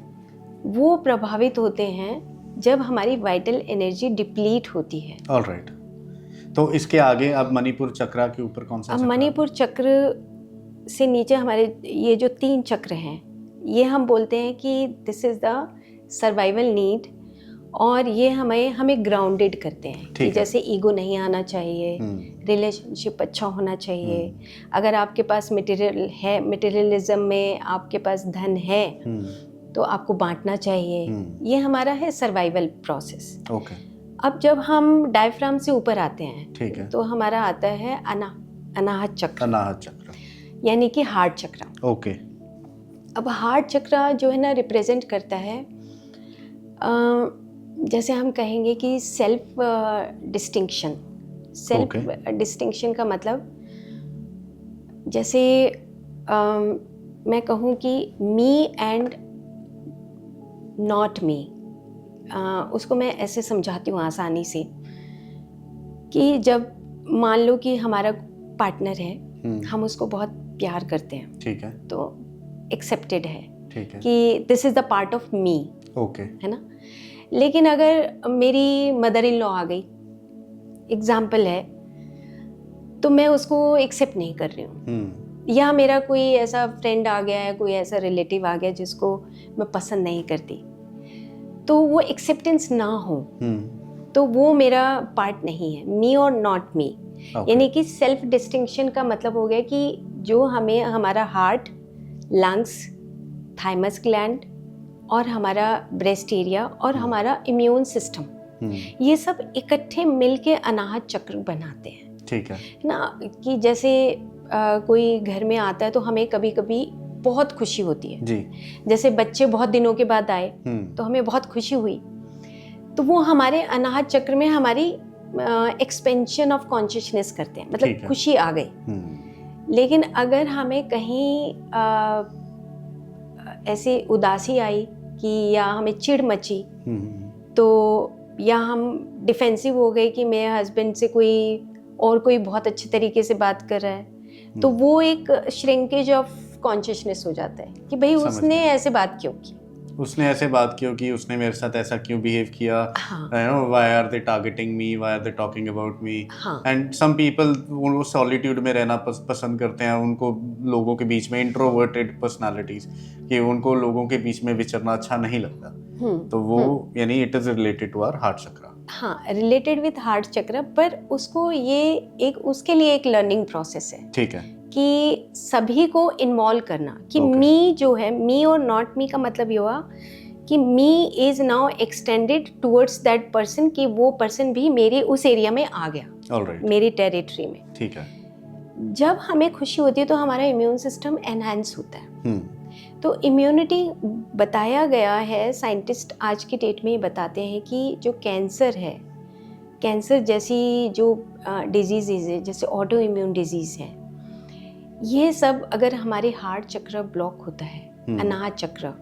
[SPEAKER 2] वो प्रभावित होते हैं जब हमारी वाइटल एनर्जी डिप्लीट होती है।
[SPEAKER 1] ऑलराइट। तो इसके आगे अब मणिपुर चक्र के ऊपर कौन सा?
[SPEAKER 2] अब मणिपुर चक्र से नीचे हमारे ये जो 3 चक्र हैं, ये हम बोलते हैं कि this is the survival need, और ये हमें ग्राउंडेड करते हैं कि जैसे ईगो नहीं आना चाहिए, रिलेशनशिप अच्छा होना चाहिए, अगर आपके पास मटेरियल है, मटेरियलिज्म में आपके पास धन है तो आपको बांटना चाहिए, ये हमारा है सर्वाइवल प्रोसेस। अब जब हम डायफ्राम से ऊपर आते हैं, ठीक है, तो हमारा आता है अनाहत चक्र, यानी कि हार्ट चक्र। अब हार्ट चक्र जो है ना रिप्रेजेंट करता है, जैसे हम कहेंगे कि सेल्फ डिस्टिंक्शन का मतलब, जैसे मैं कहूँ कि मी एंड नॉट मी, उसको मैं ऐसे समझाती हूँ आसानी से कि जब मान लो कि हमारा पार्टनर है, हम उसको बहुत प्यार करते हैं, ठीक है, तो एक्सेप्टेड है, ठीक है, कि this is the part of me, है ना। लेकिन अगर मेरी मदर इन लॉ आ गई, एग्जाम्पल है, तो मैं उसको एक्सेप्ट नहीं कर रही हूँ, या मेरा कोई ऐसा फ्रेंड आ गया है, कोई ऐसा रिलेटिव आ गया जिसको मैं पसंद नहीं करती, तो वो एक्सेप्टेंस ना हो, तो वो मेरा पार्ट नहीं है, मी और नॉट मी। यानी कि सेल्फ डिस्टिंक्शन का मतलब हो गया कि जो हमें हमारा हार्ट, लंग्स, थाइमस ग्लैंड और हमारा ब्रेस्ट एरिया और हमारा इम्यून सिस्टम, ये सब इकट्ठे मिलके अनाहत चक्र बनाते हैं।
[SPEAKER 1] ठीक है
[SPEAKER 2] ना, कि जैसे कोई घर में आता है तो हमें कभी कभी बहुत खुशी होती है
[SPEAKER 1] जी।
[SPEAKER 2] जैसे बच्चे बहुत दिनों के बाद आए तो हमें बहुत खुशी हुई, तो वो हमारे अनाहत चक्र में हमारी एक्सपेंशन ऑफ कॉन्शियसनेस करते हैं, मतलब खुशी आ गई। लेकिन अगर हमें कहीं ऐसे उदासी आई कि या हमें चिढ़ मची, तो या हम डिफेंसिव हो गए कि मेरे हस्बैंड से कोई बहुत अच्छे तरीके से बात कर रहा है, तो वो एक श्रिंकेज ऑफ कॉन्शियसनेस हो जाता है कि भाई उसने ऐसे बात क्यों की,
[SPEAKER 1] उसने ऐसे बात क्यों की, उसने मेरे साथ ऐसा क्यों बिहेव किया, you know, why are they targeting me, why are they talking about me. And some people वो सॉलिट्यूड में रहना पसंद करते हैं, उनको लोगों के बीच में, इंट्रोवर्टेड पर्सनालिटीज, कि उनको लोगों के बीच में विचरना अच्छा नहीं लगता, तो वो यानी it is related to our heart chakra.
[SPEAKER 2] हाँ, रिलेटेड विद हार्ट चक्र, पर उसको ये उसके लिए एक लर्निंग प्रोसेस है।
[SPEAKER 1] ठीक है,
[SPEAKER 2] कि सभी को इन्वॉल्व करना कि मी जो है, मी और नॉट मी का मतलब ये हुआ कि me is now extended towards that person, कि वो पर्सन भी मेरे उस एरिया में आ गया, मेरी टेरिटरी में।
[SPEAKER 1] ठीक है।
[SPEAKER 2] जब हमें खुशी होती है तो हमारा इम्यून सिस्टम एनहांस होता है। तो इम्यूनिटी बताया गया है, साइंटिस्ट आज की डेट में ये बताते हैं कि जो कैंसर है, कैंसर जैसी जो डिजीज़ है, जैसे ऑटो इम्यून डिजीज़ है, ये सब अगर हमारे हार्ट चक्र ब्लॉक होता है, अनाहत चक्र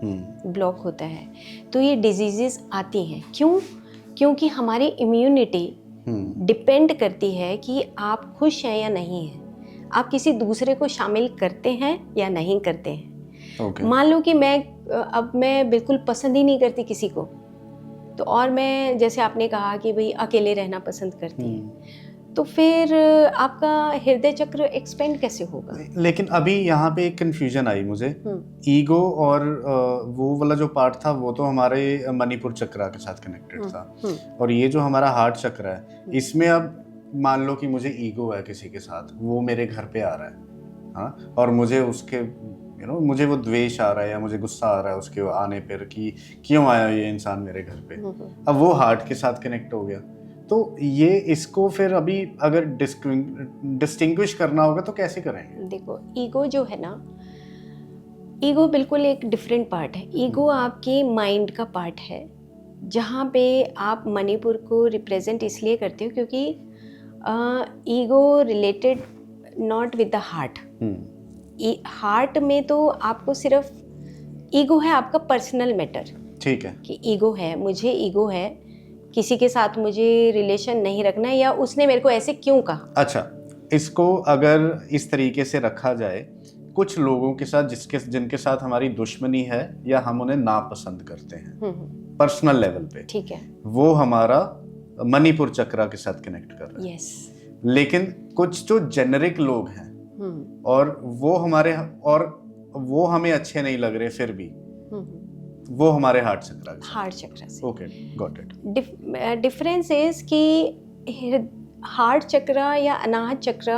[SPEAKER 2] ब्लॉक होता है, तो ये डिजीजेस आती हैं। क्यों? क्योंकि हमारी इम्यूनिटी डिपेंड करती है कि आप खुश हैं या नहीं हैं, आप किसी दूसरे को शामिल करते हैं या नहीं करते हैं। मान लो कि मैं बिल्कुल पसंद ही नहीं करती किसी को, तो और मैं, जैसे आपने कहा कि भाई अकेले रहना पसंद करती हैं, तो फिर आपका हृदय चक्र एक्सपेंड कैसे होगा?
[SPEAKER 1] लेकिन अभी यहाँ पे एक कंफ्यूजन आई मुझे, ईगो और वो वाला जो पार्ट था वो तो हमारे मणिपुर चक्र के साथ कनेक्टेड था, और ये जो हमारा हार्ट चक्र है, इसमें अब मान लो कि मुझे ईगो है किसी के साथ, वो मेरे घर पे आ रहा है, हाँ, और मुझे उसके मुझे वो द्वेष आ रहा है या मुझे गुस्सा आ रहा है उसके आने पर कि क्यों आया ये इंसान मेरे घर पे। अब वो हार्ट के साथ कनेक्ट हो गया, तो ये इसको फिर अभी अगर डिस्टिंग्विश करना होगा तो कैसे करेंगे?
[SPEAKER 2] देखो, ईगो जो है ना, ईगो बिल्कुल एक डिफरेंट पार्ट है। ईगो आपके माइंड का पार्ट है, जहाँ पे आप मणिपुर को रिप्रेजेंट इसलिए करते हो क्योंकि ego related not with the heart. Heart में तो आपको सिर्फ ईगो है आपका पर्सनल मैटर, ठीक है, कि ईगो है, मुझे ईगो है, किसी के साथ मुझे रिलेशन नहीं रखना है, या उसने मेरे को ऐसे क्यों कहा। अच्छा,
[SPEAKER 1] इसको अगर इस तरीके से रखा जाए, कुछ लोगों के साथ जिनके साथ हमारी दुश्मनी है या हम उन्हें नापसंद करते हैं पर्सनल लेवल पे, ठीक है, वो हमारा मणिपुर चक्र के साथ कनेक्ट कर रहा है।
[SPEAKER 2] यस।
[SPEAKER 1] लेकिन कुछ जो जेनरिक लोग हैं और वो हमें अच्छे नहीं लग रहे, फिर भी वो हमारे हार्ट चक्र से। Okay, got it.
[SPEAKER 2] Difference is कि हार्ट चक्र या अनाहत चक्र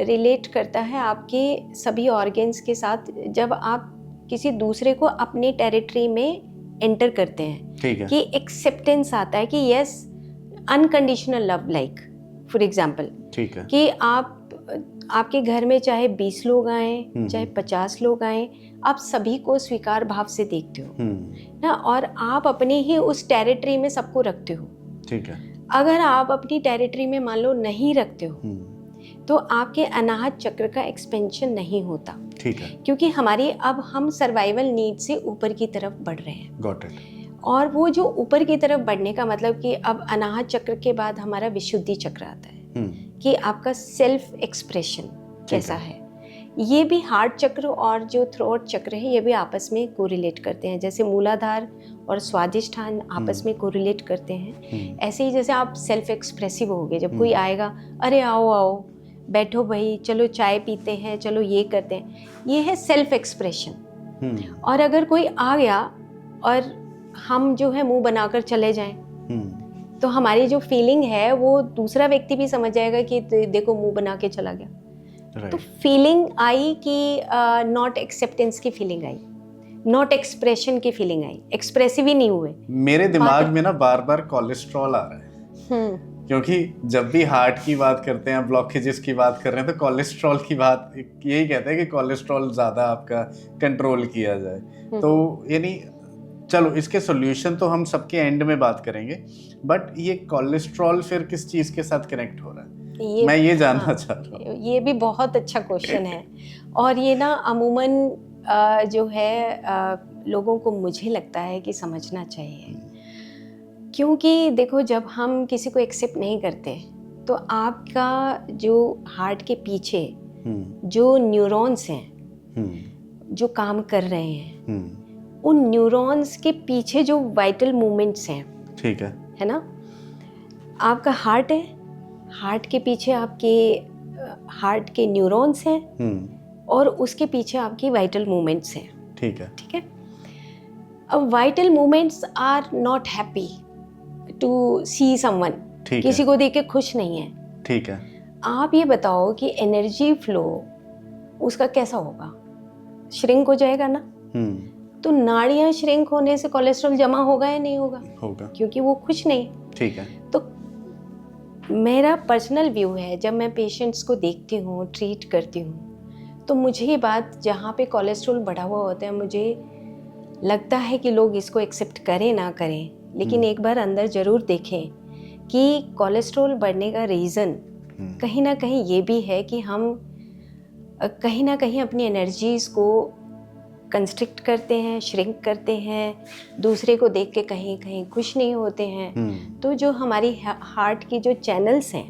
[SPEAKER 2] रिलेट करता है आपके सभी ऑर्गन्स के साथ, जब आप किसी दूसरे को अपनी टेरिटरी में एंटर करते हैं, ठीक है, कि एक्सेप्टेंस आता है कि yes, unconditional love, like for example, ठीक है, कि आपके घर में चाहे 20 लोग आए, चाहे 50 लोग आए, आप सभी को स्वीकार भाव से देखते हो ना, और आप अपनी ही उस टेरिटरी में सबको रखते हो, ठीक है। अगर आप अपनी टेरिटरी में मान लो नहीं रखते हो, तो आपके अनाहत चक्र का एक्सपेंशन नहीं होता, ठीक है, क्योंकि हम सर्वाइवल नीड से ऊपर की तरफ बढ़ रहे हैं।
[SPEAKER 1] Got it.
[SPEAKER 2] और वो जो ऊपर की तरफ बढ़ने का मतलब कि अब अनाहत चक्र के बाद हमारा विशुद्धि चक्र आता है, कि आपका सेल्फ एक्सप्रेशन कैसा है। ये भी हार्ट चक्र और जो थ्रोट चक्र है, ये भी आपस में कोरिलेट करते हैं, जैसे मूलाधार और स्वादिष्ठान आपस में कोरिलेट करते हैं। ऐसे ही जैसे आप सेल्फ एक्सप्रेसिव होगे, जब कोई आएगा, अरे आओ आओ, बैठो भाई, चलो चाय पीते हैं, चलो ये करते हैं, ये है सेल्फ एक्सप्रेशन। और अगर कोई आ गया और हम जो है मुंह बनाकर चले जाएं, तो हमारी जो फीलिंग है वो दूसरा व्यक्ति भी समझ जाएगा कि देखो मुंह बना के चला गया। तो फीलिंग आई कि नॉट एक्सेप्टेंस की फीलिंग आई, नॉट एक्सप्रेशन की फीलिंग आई, एक्सप्रेसिव ही नहीं हुए।
[SPEAKER 1] मेरे दिमाग में ना बार बार कोलेस्ट्रॉल आ रहा है, क्योंकि जब भी हार्ट की बात करते हैं, ब्लॉकेजेस की बात कर रहे हैं, तो कोलेस्ट्रॉल की बात यही कहते हैं कि कोलेस्ट्रॉल ज़्यादा आपका कंट्रोल किया जाए। तो यानी चलो इसके सॉल्यूशन तो हम सबके एंड में बात करेंगे, बट ये कोलेस्ट्रॉल फिर किस चीज़ के साथ कनेक्ट हो रहा है, मैं ये जानना चाह रहा हूँ।
[SPEAKER 2] ये भी बहुत अच्छा क्वेश्चन है, और ये ना अमूमन जो है लोगों को मुझे लगता है कि समझना चाहिए। क्योंकि देखो, जब हम किसी को एक्सेप्ट नहीं करते तो आपका जो हार्ट के पीछे जो न्यूरॉन्स हैं जो काम कर रहे हैं, उन न्यूरॉन्स के पीछे जो वाइटल मूवमेंट्स हैं,
[SPEAKER 1] ठीक है
[SPEAKER 2] ना, आपका हार्ट है, हार्ट के पीछे आपके हार्ट के न्यूरॉन्स हैं और उसके पीछे आपकी वाइटल मूवमेंट्स हैं।
[SPEAKER 1] ठीक है।
[SPEAKER 2] अब vital movements are not happy to see someone, किसी को देख के खुश नहीं है।
[SPEAKER 1] ठीक है।
[SPEAKER 2] आप ये बताओ कि एनर्जी फ्लो उसका कैसा होगा? श्रिंक हो जाएगा ना। तो नाड़ियां श्रिंक होने से कोलेस्ट्रॉल जमा होगा या नहीं होगा?
[SPEAKER 1] होगा,
[SPEAKER 2] क्योंकि वो खुश नहीं।
[SPEAKER 1] ठीक है।
[SPEAKER 2] तो मेरा पर्सनल व्यू है, जब मैं पेशेंट्स को देखती हूँ, ट्रीट करती हूँ, तो मुझे ये बात, जहाँ पे कोलेस्ट्रॉल बढ़ा हुआ होता है, मुझे लगता है कि लोग इसको एक्सेप्ट करें ना करें, लेकिन एक बार अंदर ज़रूर देखें कि कोलेस्ट्रॉल बढ़ने का रीज़न कहीं ना कहीं ये भी है कि हम कहीं ना कहीं अपनी एनर्जीज़ को कंस्ट्रिक्ट करते हैं, श्रिंक करते हैं, दूसरे को देख के कहीं कहीं खुश नहीं होते हैं। तो जो हमारी हार्ट की जो चैनल्स हैं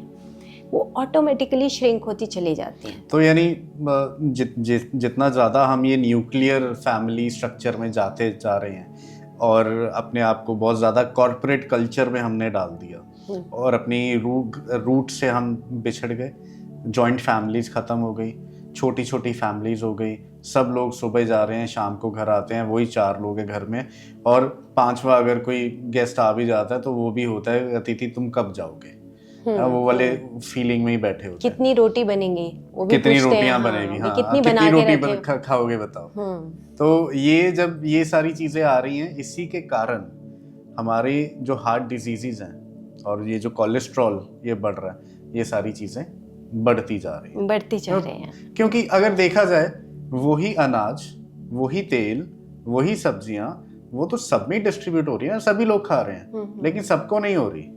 [SPEAKER 2] वो ऑटोमेटिकली श्रिंक होती चली जाती हैं।
[SPEAKER 1] तो यानी जितना ज़्यादा हम ये न्यूक्लियर फैमिली स्ट्रक्चर में जाते जा रहे हैं और अपने आप को बहुत ज़्यादा कॉर्पोरेट कल्चर में हमने डाल दिया और अपनी रूट से हम बिछड़ गए, जॉइंट फैमिलीज ख़त्म हो गई, छोटी छोटी फैमिलीज हो गई, सब लोग सुबह जा रहे हैं, शाम को घर आते हैं, वही 4 लोग हैं घर में, और 5वां अगर कोई गेस्ट आ भी जाता है तो वो भी होता है अतिथि तुम कब जाओगे, वो वाले फीलिंग में ही बैठे होते हैं।
[SPEAKER 2] कितनी रोटी बनेगी, वो भी
[SPEAKER 1] कितनी रोटियां बनेगी, हाँ, कितनी रोटी खाओगे बताओ। तो ये जब ये सारी चीजें आ रही हैं, इसी के कारण हमारे जो हार्ट डिजीजेज हैं और ये जो कोलेस्ट्रॉल ये बढ़ रहा है, ये सारी चीजें बढ़ती जा रही हैं। क्योंकि अगर देखा जाए, वही अनाज, वही तेल, वही सब्जियां, वो तो सब में डिस्ट्रीब्यूट हो रही है, सभी लोग खा रहे हैं, लेकिन सबको नहीं हो रही।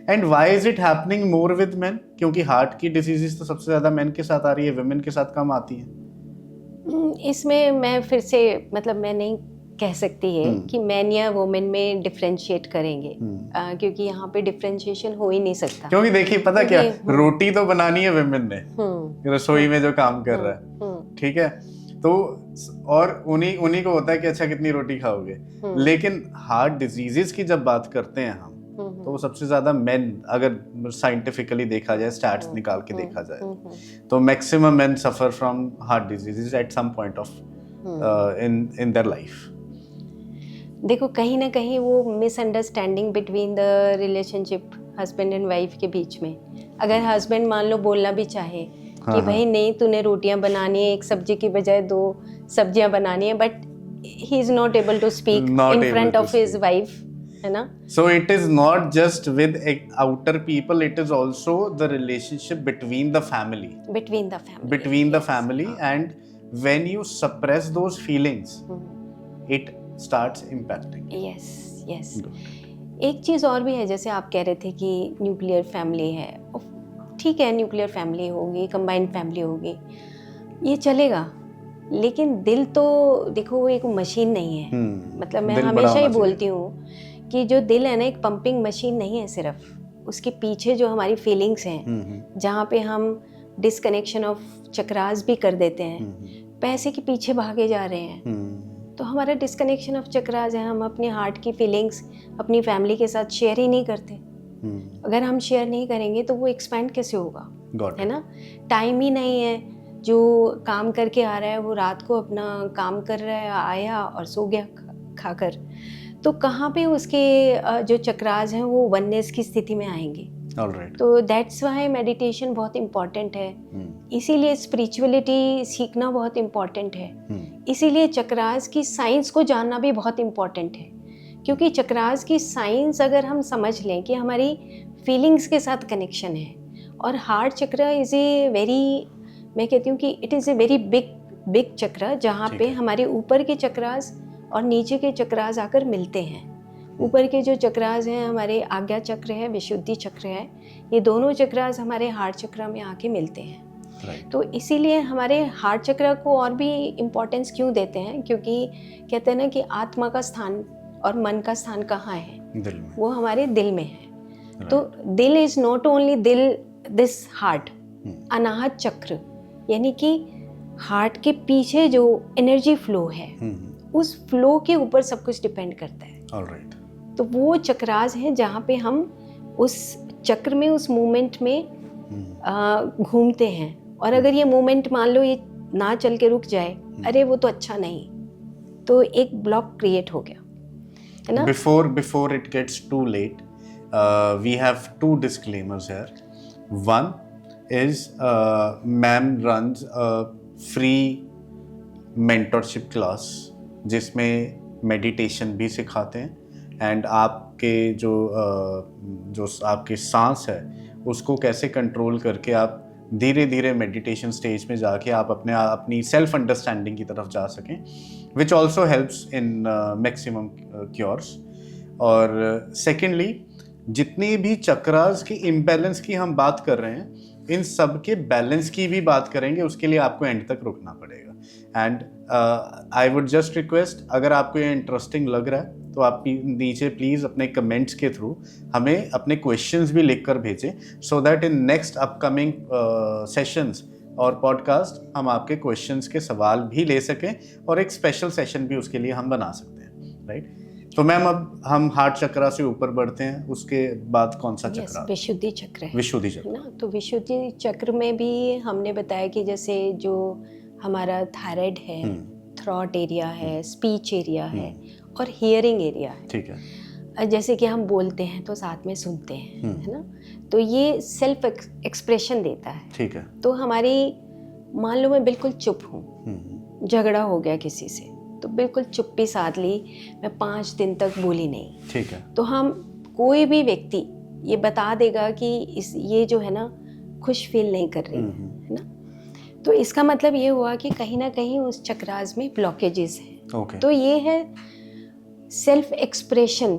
[SPEAKER 1] And why is it happening more with main? क्योंकि हार्ट की डिजीजेस तो सबसे ज्यादा मेन के साथ आ रही है, वुमेन के साथ कम आती है।
[SPEAKER 2] इसमें मैं फिर से मतलब मैं नहीं कह सकती है कि मैन या वुमेन में डिफरेंशिएट करेंगे, क्योंकि यहाँ पे डिफरेंशिएशन हो ही नहीं सकता।
[SPEAKER 1] क्योंकि देखिए पता क्या, रोटी तो बनानी है वुमेन ने, रसोई में जो काम कर रहा है, ठीक है, तो और उन्हीं को होता है कि अच्छा कितनी रोटी खाओगे। लेकिन हार्ट डिजीजेस की जब बात करते हैं हम, तो वो सबसे ज्यादा मेन, अगर साइंटिफिकली देखा जाए, स्टैट्स निकाल के देखा जाए, तो maximum men suffer from heart diseases at some point of in their life.
[SPEAKER 2] देखो, कहीं ना कहीं वो misunderstanding between the relationship husband and wife के बीच में, अगर हस्बैंड मान लो बोलना भी चाहे कि भाई नहीं, तूने रोटियां बनानी है, एक सब्जी की बजाय 2 सब्जियां बनानी है, but he is not able to speak in front of his wife, है ना?
[SPEAKER 1] So it is not just with outer people, it is also the relationship between the family. Between the family, and when you suppress those feelings, it starts impacting.
[SPEAKER 2] Yes. एक चीज़ और भी है, जैसे आप कह रहे थे कि न्यूक्लियर फैमिली है, ठीक है, न्यूक्लियर फैमिली होगी, कंबाइंड फैमिली होगी, ये चलेगा, लेकिन दिल तो देखो वो एक मशीन नहीं है। मतलब मैं हमेशा ही बोलती हूँ कि जो दिल है ना, एक पंपिंग मशीन नहीं है सिर्फ, उसके पीछे जो हमारी फीलिंग्स हैं, जहाँ पे हम डिसकनेक्शन ऑफ चक्रास भी कर देते हैं, पैसे के पीछे भागे जा रहे हैं, तो हमारा डिसकनेक्शन ऑफ चक्रास है। हम अपने हार्ट की फीलिंग्स अपनी फैमिली के साथ शेयर ही नहीं करते। अगर हम शेयर नहीं करेंगे तो वो एक्सपैंड कैसे होगा?
[SPEAKER 1] Got
[SPEAKER 2] है
[SPEAKER 1] it.
[SPEAKER 2] ना, टाइम ही नहीं है। जो काम करके आ रहा है वो रात को अपना काम कर रहा है, आया और सो गया खाकर। तो कहाँ पे उसके जो चक्रास हैं वो वननेस की स्थिति में आएंगे।
[SPEAKER 1] All right.
[SPEAKER 2] तो दैट्स वाई मेडिटेशन बहुत इम्पॉर्टेंट है, इसीलिए स्पिरिचुअलिटी सीखना बहुत इम्पॉर्टेंट है, इसीलिए चक्रास की साइंस को जानना भी बहुत इम्पॉर्टेंट है। क्योंकि चक्रास की साइंस अगर हम समझ लें कि हमारी फीलिंग्स के साथ कनेक्शन है, और हार्ट चक्र इज़ ए वेरी, मैं कहती हूँ कि it is a very big चक्र, जहाँ पे हमारे ऊपर के चक्रास और नीचे के चक्रास आकर मिलते हैं। ऊपर के जो चक्रास हैं हमारे आज्ञा चक्र है, विशुद्धि चक्र है, ये दोनों चक्रास हमारे हार्ट चक्र में आके मिलते हैं।
[SPEAKER 1] Right.
[SPEAKER 2] तो इसीलिए हमारे हार्ट चक्र को और भी इम्पोर्टेंस क्यों देते हैं, क्योंकि कहते हैं ना कि आत्मा का स्थान और मन का स्थान कहाँ है,
[SPEAKER 1] दिल में।
[SPEAKER 2] वो हमारे दिल में है। तो दिल इज़ नॉट ओनली दिल, दिस हार्ट, अनाहत चक्र, यानी कि हार्ट के पीछे जो एनर्जी फ्लो है उस फ्लो के ऊपर सब कुछ डिपेंड करता है।
[SPEAKER 1] All right.
[SPEAKER 2] तो वो चक्रास हैं जहाँ पे हम उस चक्र में, उस मूवमेंट में घूमते हैं। और अगर ये मूवमेंट मान लो ये ना चल के रुक जाए, अरे वो तो अच्छा नहीं, तो एक ब्लॉक क्रिएट हो गया, है ना।
[SPEAKER 1] Before it gets too late, we have two disclaimers here. One is ma'am runs a free mentorship class जिसमें मेडिटेशन भी सिखाते हैं, एंड आपके जो आपके सांस है उसको कैसे कंट्रोल करके आप धीरे धीरे मेडिटेशन स्टेज में जाके आप अपनी सेल्फ अंडरस्टैंडिंग की तरफ जा सकें, which also helps in maximum cures. और सेकेंडली, जितनी भी चक्रास की इम्बैलेंस की हम बात कर रहे हैं, इन सब के बैलेंस की भी बात करेंगे, उसके लिए आपको एंड तक रुकना पड़ेगा। And I would just request, अगर आपको ये इंटरेस्टिंग लग रहा है तो आप नीचे प्लीज़ अपने कमेंट्स के थ्रू हमें अपने क्वेश्चंस भी लिख कर भेजें, so that in next upcoming sessions और पॉडकास्ट हम आपके क्वेश्चंस के सवाल भी ले सकें, और एक स्पेशल सेशन भी उसके लिए हम बना सकते हैं, राइट? तो मैम, अब हम हार्ट चक्र से ऊपर बढ़ते हैं, उसके बाद कौन सा चक्र?
[SPEAKER 2] विशुद्धि चक्र है।
[SPEAKER 1] विशुद्धि चक्र
[SPEAKER 2] ना, तो विशुद्धि चक्र में भी हमने बताया कि जैसे जो हमारा थायराइड है, थ्रॉट एरिया है, स्पीच एरिया है और हियरिंग एरिया है।
[SPEAKER 1] ठीक है।
[SPEAKER 2] जैसे कि हम बोलते हैं तो साथ में सुनते हैं, है ना, तो ये सेल्फ एक्सप्रेशन देता है।
[SPEAKER 1] ठीक है।
[SPEAKER 2] तो हमारी, मान लो मैं बिल्कुल चुप हूँ, झगड़ा हो गया किसी से, तो बिल्कुल चुप्पी साध ली, मैं 5 दिन तक बोली नहीं।
[SPEAKER 1] ठीक है।
[SPEAKER 2] तो हम, कोई भी व्यक्ति ये बता देगा कि ये जो है ना खुश फील नहीं कर रही है ना, तो इसका मतलब ये हुआ कि कहीं ना कहीं उस चक्रास में ब्लॉकेजेस हैं।
[SPEAKER 1] Okay.
[SPEAKER 2] तो ये है सेल्फ एक्सप्रेशन,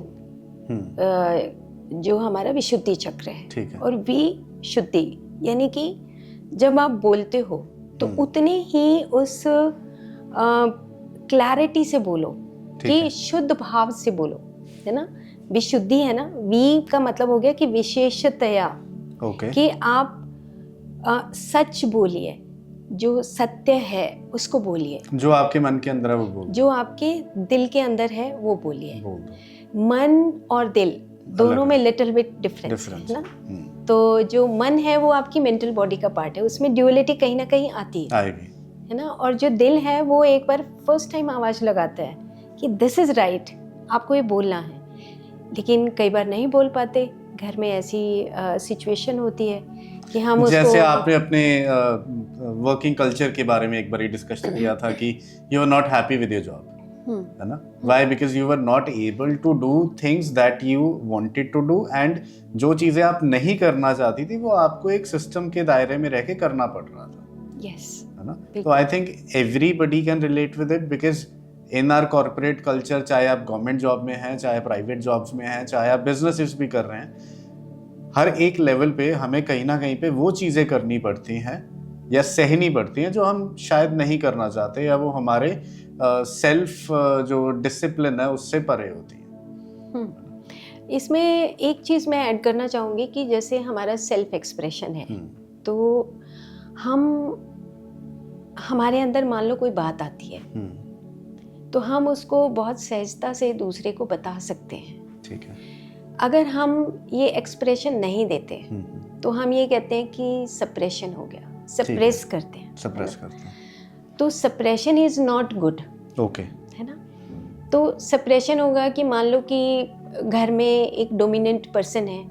[SPEAKER 2] जो हमारा विशुद्धि चक्र है।
[SPEAKER 1] ठीक है।
[SPEAKER 2] और विशुद्धि यानी कि जब आप बोलते हो तो उतने ही उस क्लैरिटी से बोलो, कि शुद्ध भाव से बोलो, है ना। विशुद्धि है ना, वी का मतलब हो गया कि विशेषतया,
[SPEAKER 1] Okay.
[SPEAKER 2] कि आप सच बोलिए, जो सत्य है उसको बोलिए,
[SPEAKER 1] जो आपके मन के अंदर है वो बोल,
[SPEAKER 2] जो आपके दिल के अंदर है वो बोलिए।
[SPEAKER 1] बोल।
[SPEAKER 2] मन और दिल दोनों में लिटिल बिट डिफरेंस है ना। तो जो मन है वो आपकी मेंटल बॉडी का पार्ट है, उसमें ड्यूअलिटी कहीं ना कहीं आती है ना। और जो दिल है वो एक बार फर्स्ट टाइम आवाज लगाता है कि दिस इज राइट, आपको ये बोलना है, लेकिन कई बार नहीं बोल पाते। घर में ऐसी सिचुएशन होती है कि हम उसको,
[SPEAKER 1] जैसे आपने अपने वर्किंग कल्चर के बारे में एक बार डिस्कस किया था कि you are not happy with your job, है ना। Why? Because you are not able to do things that you wanted to do, and जो चीजें आप नहीं करना चाहती थी वो आपको एक सिस्टम के दायरे में रह के करना पड़ रहा था।
[SPEAKER 2] यस,
[SPEAKER 1] है ना। तो I think everybody can relate with it, because in are corporate culture, चाहे आप गवर्नमेंट जॉब में हैं, चाहे प्राइवेट जॉब्स में हैं, चाहे आप बिजनेसेस भी कर रहे हैं, हर एक लेवल पे हमें कहीं ना कहीं पे वो चीज़ें करनी पड़ती हैं या सहनी पड़ती हैं जो हम शायद नहीं करना चाहते, या वो हमारे सेल्फ जो डिसिप्लिन है उससे परे होती है।
[SPEAKER 2] इसमें एक चीज़ मैं ऐड करना चाहूँगी कि जैसे हमारा सेल्फ एक्सप्रेशन है, तो हमारे अंदर मान लो कोई बात आती है, तो हम उसको बहुत सहजता से दूसरे को बता सकते हैं।
[SPEAKER 1] ठीक है।
[SPEAKER 2] अगर हम ये एक्सप्रेशन नहीं देते तो हम ये कहते हैं कि सप्रेशन हो गया, सप्रेस करते हैं,
[SPEAKER 1] सप्रेस करते हैं।
[SPEAKER 2] तो suppression is not good,
[SPEAKER 1] okay.
[SPEAKER 2] है ना। तो सप्रेशन होगा कि मान लो कि घर में एक डोमिनेंट पर्सन है,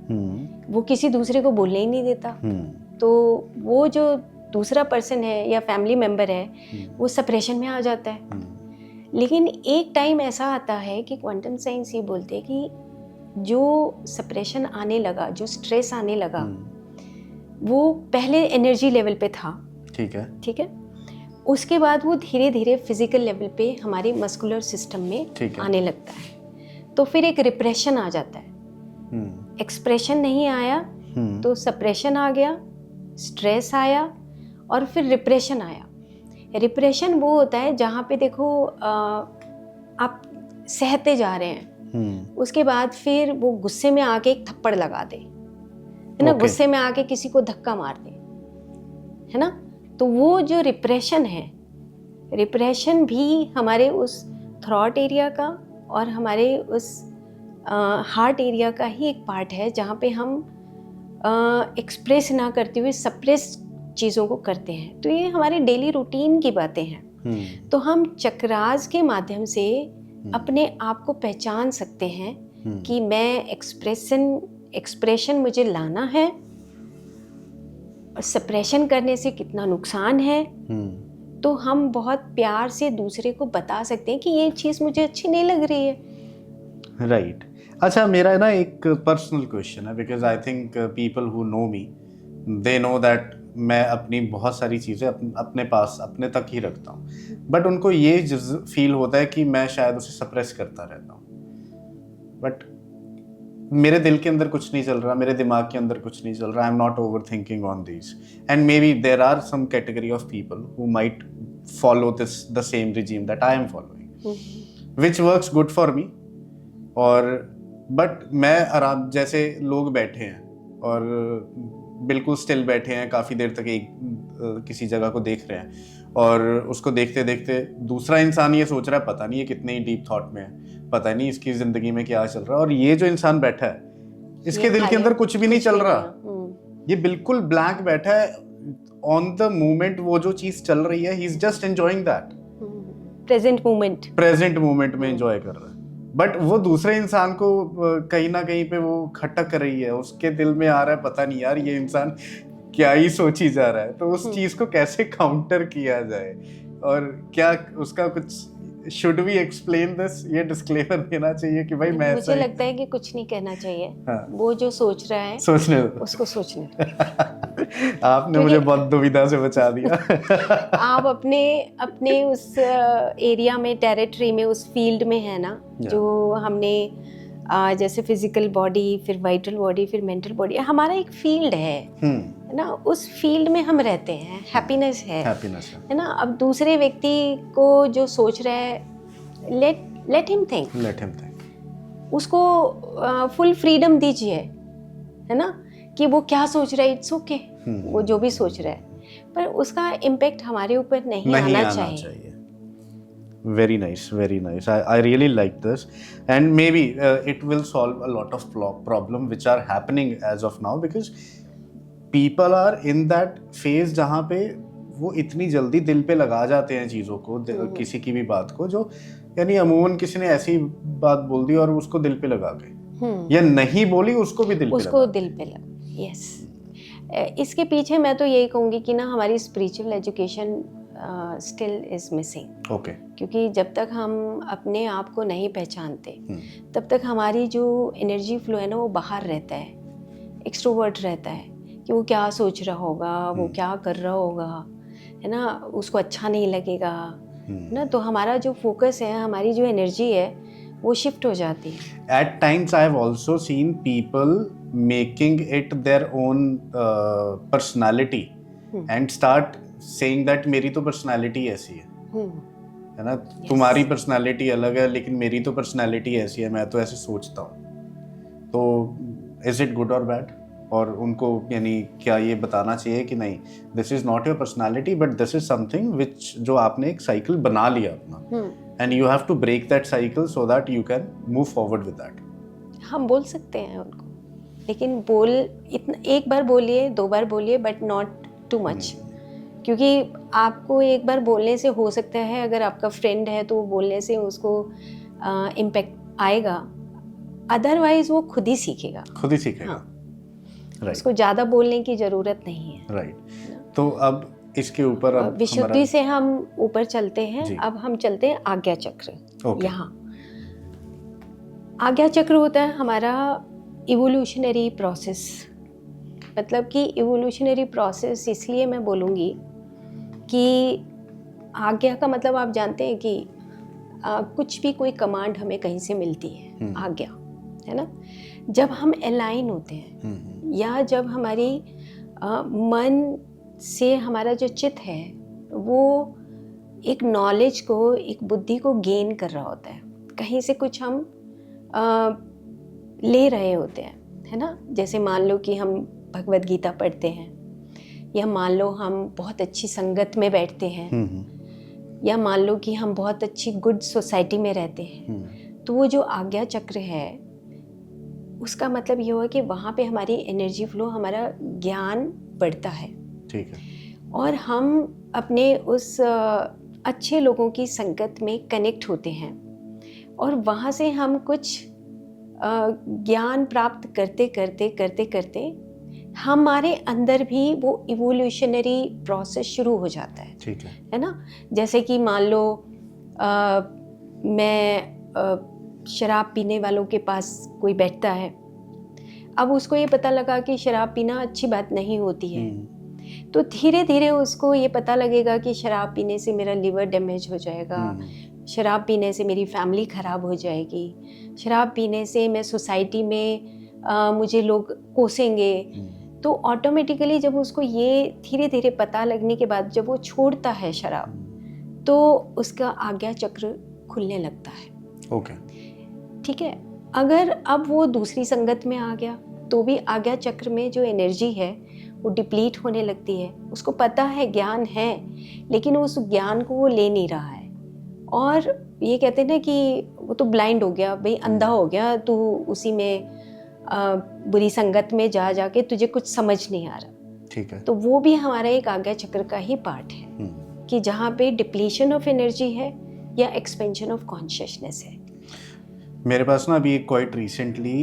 [SPEAKER 2] वो किसी दूसरे को बोलने ही नहीं देता, तो वो जो दूसरा पर्सन है या फैमिली मेंबर है वो सप्रेशन में आ जाता है। लेकिन एक टाइम ऐसा आता है कि क्वांटम साइंस ये बोलते हैं कि जो सप्रेशन आने लगा, जो स्ट्रेस आने लगा, वो पहले एनर्जी लेवल पे था,
[SPEAKER 1] ठीक है,
[SPEAKER 2] ठीक है, उसके बाद वो धीरे धीरे फिजिकल लेवल पे हमारे मस्कुलर सिस्टम में आने लगता है। तो फिर एक रिप्रेशन आ जाता है, एक्सप्रेशन नहीं आया तो सप्रेशन आ गया, स्ट्रेस आया और फिर रिप्रेशन आया। रिप्रेशन वो होता है जहाँ पे देखो आप सहते जा रहे हैं, उसके बाद फिर वो गुस्से में आके एक थप्पड़ लगा दे, है ना, गुस्से में आके किसी को धक्का मार दे, है ना। तो वो जो रिप्रेशन है, रिप्रेशन भी हमारे उस थ्रॉट एरिया का और हमारे उस हार्ट एरिया का ही एक पार्ट है जहाँ पे हम एक्सप्रेस ना करते हुए सप्रेस चीज़ों को करते हैं। तो ये हमारे डेली रूटीन की बातें हैं। तो हम चक्रास के माध्यम से अपने आप को पहचान सकते हैं कि मैं एक्सप्रेशन मुझे लाना है, और सप्रेशन करने से कितना नुकसान है। तो हम बहुत प्यार से दूसरे को बता सकते हैं कि ये चीज़ मुझे अच्छी नहीं लग रही है।
[SPEAKER 1] राइट। अच्छा, मेरा ना एक पर्सनल क्वेश्चन है, because I think people who know me they know that मैं अपनी बहुत सारी चीज़ें अपने पास अपने तक ही रखता हूँ, बट उनको ये फील होता है कि मैं शायद उसे सप्रेस करता रहता हूँ। बट मेरे दिल के अंदर कुछ नहीं चल रहा, मेरे दिमाग के अंदर कुछ नहीं चल रहा, I am not over thinking on this, and maybe there are some category of people who might follow this the same regime that I am following, which works good for me. और but मैं आराम, जैसे लोग बैठे हैं और बिल्कुल still बैठे हैं, काफ़ी देर तक एक किसी जगह को देख रहे हैं, और उसको देखते देखते दूसरा इंसान ये सोच रहा है पता नहीं ये कितने डीप थॉट में है, पता नहीं इसकी ज़िंदगी में क्या चल रहा है, और ये जो इंसान बैठा है इसके दिल के अंदर कुछ भी नहीं चल रहा, ये बिल्कुल ब्लैंक बैठा है। ऑन द मोमेंट वो जो चीज़ चल रही है, he is just enjoying that, present moment में एंजॉय कर रहा है। बट वो दूसरे इंसान को कहीं ना कहीं पे वो खटक रही है, उसके दिल में आ रहा है पता नहीं यार ये इंसान क्या ही सोची जा रहा है। तो उस चीज को कैसे काउंटर किया जाए, और क्या उसका कुछ शुड वी एक्सप्लेन दिस, ये डिस्क्लेमर देना चाहिए कि भाई मैं
[SPEAKER 2] मुझे लगता है कि कुछ नहीं कहना चाहिए।
[SPEAKER 1] हाँ।
[SPEAKER 2] वो जो सोच रहा है
[SPEAKER 1] सोचने दो,
[SPEAKER 2] उसको सोचने दो।
[SPEAKER 1] आपने मुझे बहुत दुविधा से बचा दिया।
[SPEAKER 2] आप अपने उस एरिया में, टेरिटरी में, उस फील्ड में है ना, जो हमने जैसे फिजिकल बॉडी, फिर वाइटल बॉडी, फिर मेंटल बॉडी, हमारा एक फील्ड है ना, उस फील्ड में हम रहते हैं, हैप्पीनेस है ना। अब दूसरे व्यक्ति को जो सोच रहा है, लेट हिम थिंक, उसको फुल फ्रीडम दीजिए, है ना, कि वो क्या सोच रहा है, इट्स ओके, वो जो भी सोच रहा है, पर उसका इम्पैक्ट हमारे ऊपर नहीं आना चाहिए।
[SPEAKER 1] Very nice, very nice. I really like this, and maybe it will solve a lot of problem which are happening as of now, because people are in that phase जहाँ पे वो इतनी जल्दी दिल पे लगा जाते हैं चीज़ों को, किसी की भी बात को, जो यानी अमूमन किसी ने ऐसी बात बोल दी और उसको दिल पे लगा गए, या नहीं बोली उसको भी दिल पे लगा।
[SPEAKER 2] यस। इसके पीछे मैं तो यही कहूँगी कि ना हमारी spiritual education still is missing.
[SPEAKER 1] Okay.
[SPEAKER 2] क्योंकि जब तक हम अपने आप को नहीं पहचानते तब तक हमारी जो एनर्जी फ्लो है ना वो बाहर रहता है, एक्सट्रोवर्ट रहता है, कि वो क्या सोच रहा होगा, वो क्या कर रहा होगा, है ना, उसको अच्छा नहीं लगेगा, ना। तो हमारा जो फोकस है, हमारी जो एनर्जी है, वो शिफ्ट हो जाती है।
[SPEAKER 1] At times I have also seen people making it their own personality and start saying that मेरी तो पर्सनालिटी ऐसी है ना, तुम्हारी पर्सनालिटी अलग है लेकिन मेरी तो पर्सनालिटी ऐसी है, मैं तो ऐसे सोचता हूँ। तो इज इट गुड और बैड? और उनको यानी क्या ये बताना चाहिए कि नहीं, this is not your personality but this is something which, जो आपने एक साइकिल बना लिया अपना, and you have to break that cycle so that you can move forward with that.
[SPEAKER 2] हम बोल सकते हैं उनको, लेकिन इतना एक बार बोलिए, 2 बार बोलिए, बट नॉट टू मच, क्योंकि आपको एक बार बोलने से हो सकता है, अगर आपका फ्रेंड है तो वो बोलने से उसको इम्पैक्ट आएगा, अदरवाइज वो खुद ही सीखेगा। हाँ,
[SPEAKER 1] राइट,
[SPEAKER 2] उसको ज़्यादा बोलने की ज़रूरत नहीं है।
[SPEAKER 1] राइट। तो अब इसके ऊपर अब
[SPEAKER 2] विशुद्धि से हम ऊपर चलते हैं। अब हम चलते हैं आज्ञा चक्र। यहाँ आज्ञा चक्र होता है हमारा इवोल्यूशनरी प्रोसेस। मतलब कि इवोल्यूशनरी प्रोसेस इसलिए मैं बोलूँगी कि आज्ञा का मतलब आप जानते हैं कि कुछ भी कोई कमांड हमें कहीं से मिलती है, आज्ञा, है ना। जब हम अलाइन होते हैं या जब हमारी मन से हमारा जो चित्त है वो एक नॉलेज को, एक बुद्धि को गेन कर रहा होता है, कहीं से कुछ हम ले रहे होते हैं, है ना। जैसे मान लो कि हम भगवद गीता पढ़ते हैं, या मान लो हम बहुत अच्छी संगत में बैठते हैं, या मान लो कि हम बहुत अच्छी गुड सोसाइटी में रहते हैं, तो वो जो आज्ञा चक्र है उसका मतलब ये हुआ कि वहाँ पे हमारी एनर्जी फ्लो, हमारा ज्ञान बढ़ता है।
[SPEAKER 1] ठीक है।
[SPEAKER 2] और हम अपने उस अच्छे लोगों की संगत में कनेक्ट होते हैं, और वहाँ से हम कुछ ज्ञान प्राप्त करते करते करते करते हमारे अंदर भी वो इवोल्यूशनरी प्रोसेस शुरू हो जाता है।
[SPEAKER 1] ठीक
[SPEAKER 2] है ना। जैसे कि मान लो मैं शराब पीने वालों के पास कोई बैठता है, अब उसको ये पता लगा कि शराब पीना अच्छी बात नहीं होती है, तो धीरे धीरे उसको ये पता लगेगा कि शराब पीने से मेरा लिवर डैमेज हो जाएगा, शराब पीने से मेरी फैमिली ख़राब हो जाएगी, शराब पीने से मैं सोसाइटी में मुझे लोग कोसेंगे। तो ऑटोमेटिकली जब उसको ये धीरे धीरे पता लगने के बाद जब वो छोड़ता है शराब, तो उसका आज्ञा चक्र खुलने लगता है।
[SPEAKER 1] ओके,
[SPEAKER 2] ठीक है। अगर अब वो दूसरी संगत में आ गया तो भी आज्ञा चक्र में जो एनर्जी है वो डिप्लीट होने लगती है। उसको पता है, ज्ञान है, लेकिन उस ज्ञान को वो ले नहीं रहा है। और ये कहते हैं ना कि वो तो ब्लाइंड हो गया, भाई अंधा हो गया, तू उसी में बुरी संगत में जा जाके तुझे कुछ समझ नहीं आ रहा।
[SPEAKER 1] ठीक है।
[SPEAKER 2] तो वो भी हमारा एक आज्ञा चक्र का ही पार्ट है कि जहाँ पे डिप्लीशन ऑफ एनर्जी है या एक्सपेंशन ऑफ कॉन्शियसनेस है।
[SPEAKER 1] मेरे पास ना अभी एक क्वाइट रिसेंटली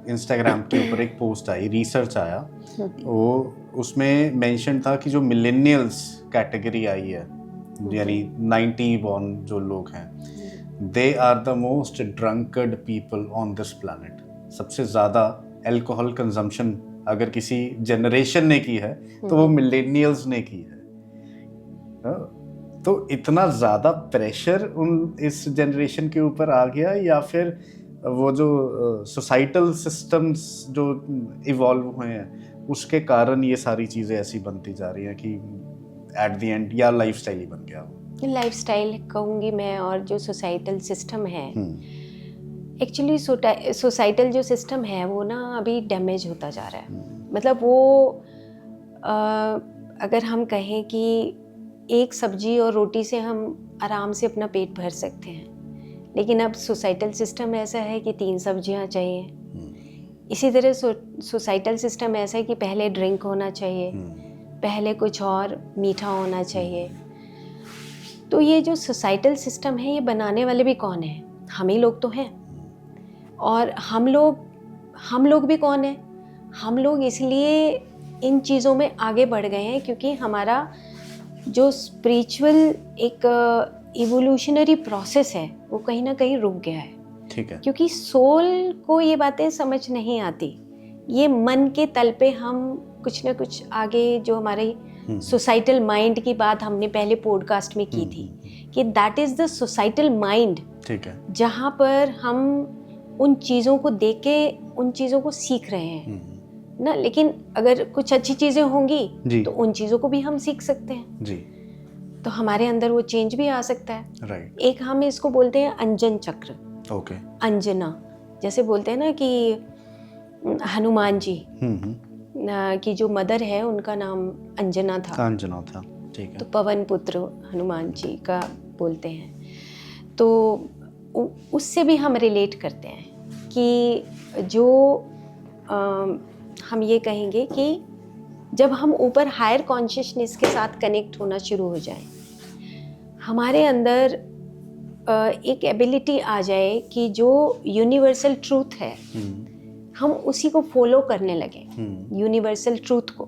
[SPEAKER 1] इंस्टाग्राम के ऊपर एक पोस्ट आई, रिसर्च आया, वो उसमें मेंशन था कि जो मिलेनियल्स कैटेगरी आई है, यानी 90 बॉर्न जो लोग हैं, they are the most drunkard people on this planet. सबसे ज़्यादा अल्कोहल कंजम्पशन अगर किसी जनरेशन ने की है तो वो मिलेनियल्स ने की है। तो इतना ज़्यादा प्रेशर इस जनरेशन के ऊपर आ गया, या फिर वो जो सोसाइटल सिस्टम्स जो इवॉल्व हुए हैं उसके कारण ये सारी चीज़ें ऐसी बनती जा रही हैं कि एट द एंड या लाइफस्टाइल ही बन गया?
[SPEAKER 2] लाइफस्टाइल कहूँगी मैं, और जो सोसाइटल सिस्टम है, एक्चुअली सोसाइटल जो सिस्टम है वो ना अभी डैमेज होता जा रहा है। मतलब वो अगर हम कहें कि एक सब्जी और रोटी से हम आराम से अपना पेट भर सकते हैं, लेकिन अब सोसाइटल सिस्टम ऐसा है कि 3 सब्जियां चाहिए। इसी तरह सोसाइटल सिस्टम ऐसा है कि पहले ड्रिंक होना चाहिए, पहले कुछ और मीठा होना चाहिए। तो ये जो सोसाइटल सिस्टम है ये बनाने वाले भी कौन है? हम ही लोग तो हैं। और हम लोग भी कौन है? हम लोग इसलिए इन चीज़ों में आगे बढ़ गए हैं क्योंकि हमारा जो स्पिरिचुअल एक इवोल्यूशनरी प्रोसेस है वो कहीं ना कहीं रुक गया है।
[SPEAKER 1] ठीक है।
[SPEAKER 2] क्योंकि सोल को ये बातें समझ नहीं आती। ये मन के तल पे हम कुछ ना कुछ आगे, जो हमारे सोसाइटल माइंड की बात हमने पहले पॉडकास्ट में की थी कि that is the societal mind.
[SPEAKER 1] ठीक है।
[SPEAKER 2] जहाँ पर हम उन चीज़ों को देख के उन चीज़ों को सीख रहे हैं ना। लेकिन अगर कुछ अच्छी चीज़ें होंगी तो उन चीज़ों को भी हम सीख सकते हैं
[SPEAKER 1] जी।
[SPEAKER 2] तो हमारे अंदर वो चेंज भी आ सकता है।
[SPEAKER 1] राइट।
[SPEAKER 2] एक हम इसको बोलते हैं अंजन चक्र।
[SPEAKER 1] ओके।
[SPEAKER 2] अंजना, जैसे बोलते हैं ना कि हनुमान जी की जो मदर है उनका नाम अंजना था।
[SPEAKER 1] अंजना था। ठीक है।
[SPEAKER 2] तो पवन पुत्र हनुमान जी का बोलते हैं। तो उससे भी हम रिलेट करते हैं कि जो हम ये कहेंगे कि जब हम ऊपर हायर कॉन्शियसनेस के साथ कनेक्ट होना शुरू हो जाए, हमारे अंदर एक एबिलिटी आ जाए कि जो यूनिवर्सल ट्रूथ है हम उसी को फॉलो करने लगे, यूनिवर्सल ट्रूथ को।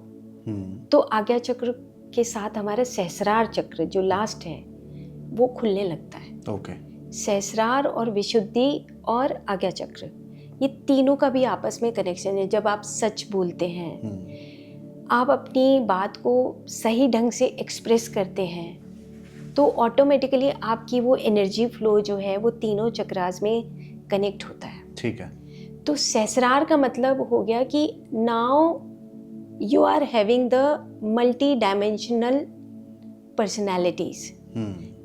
[SPEAKER 2] तो आज्ञा चक्र के साथ हमारा सहस्रार चक्र जो लास्ट है वो खुलने लगता है।
[SPEAKER 1] ओके।
[SPEAKER 2] सहस्रार और विशुद्धि और आज्ञा चक्र, ये तीनों का भी आपस में कनेक्शन है। जब आप सच बोलते हैं, आप अपनी बात को सही ढंग से एक्सप्रेस करते हैं, तो ऑटोमेटिकली आपकी वो एनर्जी फ्लो जो है वो तीनों चक्रास में कनेक्ट होता है।
[SPEAKER 1] ठीक है।
[SPEAKER 2] तो सहस्रार का मतलब हो गया कि now you are having the multi dimensional personalities,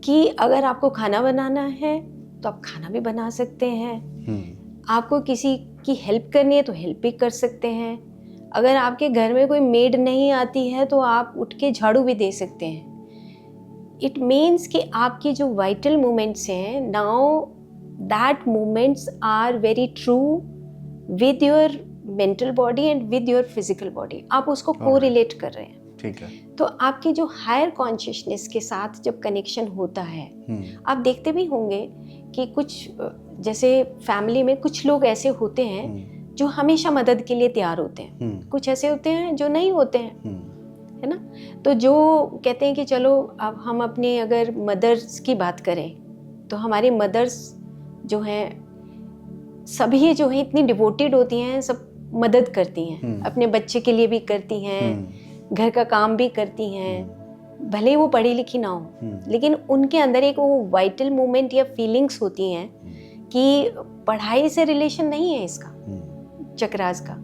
[SPEAKER 2] कि अगर आपको खाना बनाना है तो आप खाना भी बना सकते हैं, आपको किसी की हेल्प करनी है तो हेल्प भी कर सकते हैं, अगर आपके घर में कोई मेड नहीं आती है तो आप उठ के झाड़ू भी दे सकते हैं। इट मीन्स कि आपकी जो वाइटल मूवमेंट्स हैं, now that movements are very true with your mental body and with your physical body. आप उसको कोरिलेट कर रहे हैं।
[SPEAKER 1] ठीक है।
[SPEAKER 2] तो आपकी जो हायर कॉन्शियसनेस के साथ जब कनेक्शन होता है, आप देखते भी होंगे कि कुछ जैसे फैमिली में कुछ लोग ऐसे होते हैं जो हमेशा मदद के लिए तैयार होते हैं, कुछ ऐसे होते हैं जो नहीं होते हैं, है ना। तो जो कहते हैं कि चलो अब हम अपने अगर मदर्स की बात करें तो हमारी मदर्स जो हैं सभी जो है इतनी डिवोटेड होती हैं, सब मदद करती हैं, अपने बच्चे के लिए भी करती हैं, घर का काम भी करती हैं, भले ही वो पढ़ी लिखी ना हो, लेकिन उनके अंदर एक वो वाइटल मोमेंट या फीलिंग्स होती हैं कि पढ़ाई से रिलेशन नहीं है इसका, चक्रास का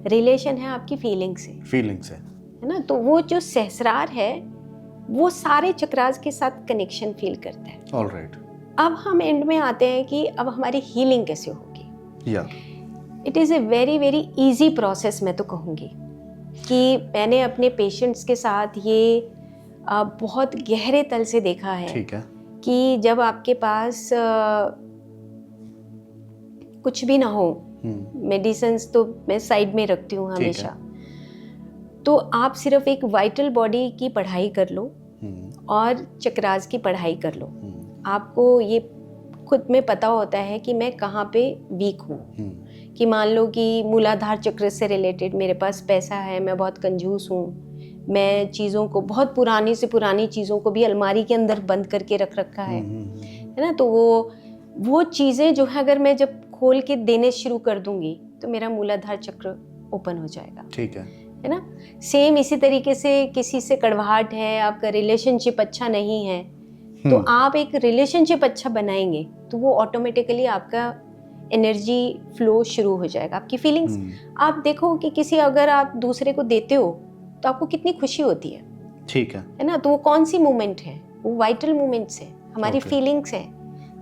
[SPEAKER 2] रिलेशन है आपकी फीलिंग से, है ना। तो वो जो सहस्रार है वो सारे चक्रास के साथ कनेक्शन फील करता है।
[SPEAKER 1] ऑलराइट।
[SPEAKER 2] अब हम एंड में आते हैं कि अब हमारी हीलिंग कैसे होगी। It is a very very easy process, मैं तो कहूँगी कि मैंने अपने पेशेंट्स के साथ ये बहुत गहरे तल से देखा है।
[SPEAKER 1] ठीक है।
[SPEAKER 2] कि जब आपके पास कुछ भी ना हो, मेडिसिन्स तो मैं साइड में रखती हूँ हमेशा, तो आप सिर्फ एक वाइटल बॉडी की पढ़ाई कर लो और चक्रास की पढ़ाई कर लो, आपको ये खुद में पता होता है कि मैं कहाँ पे वीक हूँ। कि मान लो कि मूलाधार चक्र से रिलेटेड मेरे पास पैसा है, मैं बहुत कंजूस हूँ, मैं चीज़ों को बहुत पुरानी से पुरानी चीज़ों को भी अलमारी के अंदर बंद करके रख रखा है ना। तो वो चीज़ें जो है अगर मैं जब खोल के देने शुरू कर दूंगी तो मेरा मूलाधार चक्र ओपन हो जाएगा।
[SPEAKER 1] ठीक है
[SPEAKER 2] ना। सेम इसी तरीके से किसी से कड़वाहट है, आपका रिलेशनशिप अच्छा नहीं है, तो आप एक रिलेशनशिप अच्छा बनाएंगे तो वो ऑटोमेटिकली आपका एनर्जी फ्लो शुरू हो जाएगा, आपकी फीलिंग्स। आप देखो कि किसी अगर आप दूसरे को देते हो तो आपको कितनी खुशी होती है। ठीक है ना। तो वो कौन सी मूवमेंट है, वो वाइटल मूवमेंट्स है, हमारी फीलिंग्स है।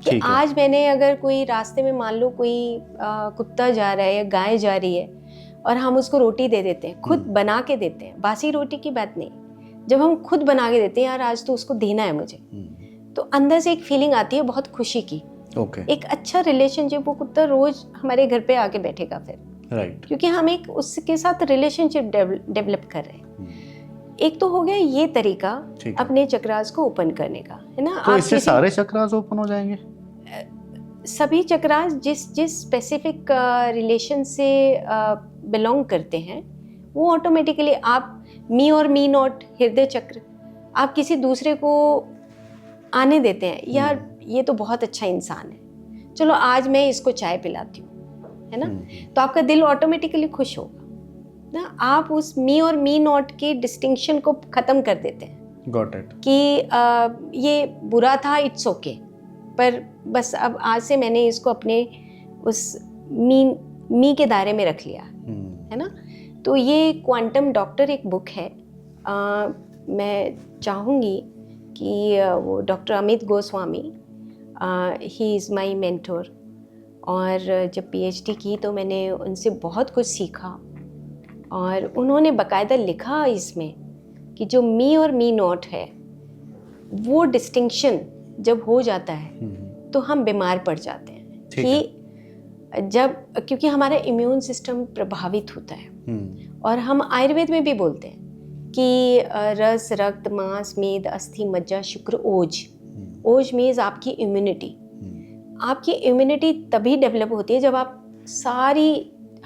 [SPEAKER 2] कि आज मैंने अगर कोई रास्ते में मान लो कोई कुत्ता जा रहा है या गाय जा रही है और हम उसको रोटी दे देते हैं, खुद बना के देते हैं, बासी रोटी की बात नहीं, जब हम खुद बना के देते हैं यार आज तो उसको देना है मुझे, तो अंदर से एक फीलिंग आती है बहुत खुशी की। एक अच्छा रिलेशनशिप, वो कुत्ता रोज हमारे घर पे आके बैठेगा फिर, क्योंकि हम एक उसके साथ रिलेशनशिप डेवलप कर रहे हैं। एक तो हो गया ये तरीका अपने चक्रास को ओपन करने का, है ना।
[SPEAKER 1] तो इससे सारे चक्रास ओपन हो जाएंगे?
[SPEAKER 2] सभी चक्रास जिस स्पेसिफिक रिलेशन से बिलोंग करते हैं वो ऑटोमेटिकली, आप मी और मी नॉट हृदय चक्र, आप किसी दूसरे को आने देते हैं, यार ये तो बहुत अच्छा इंसान है, चलो आज मैं इसको चाय पिलाती हूँ, है ना। तो आपका दिल ऑटोमेटिकली खुश होगा ना। आप उस मी और मी नॉट के डिस्टिंक्शन को खत्म कर देते हैं। Got it. कि ये बुरा था, इट्स ओके, पर बस अब आज से मैंने इसको अपने उस मी के दायरे में रख लिया, है ना। तो ये क्वांटम डॉक्टर एक बुक है, मैं चाहूँगी कि वो doctor Amit Goswami, he is my mentor, और जब पीएचडी की तो मैंने उनसे बहुत कुछ सीखा, और उन्होंने बाकायदा लिखा इसमें कि जो मी और मी नॉट है वो डिस्टिंक्शन जब हो जाता है तो हम बीमार पड़ जाते हैं। कि जब, क्योंकि हमारा इम्यून सिस्टम प्रभावित होता है। और हम आयुर्वेद में भी बोलते हैं कि रस, रक्त, मांस, मेद, अस्थि, मज्जा, शुक्र, ओज। ओज मीन्स आपकी इम्यूनिटी। आपकी इम्यूनिटी तभी डेवलप होती है जब आप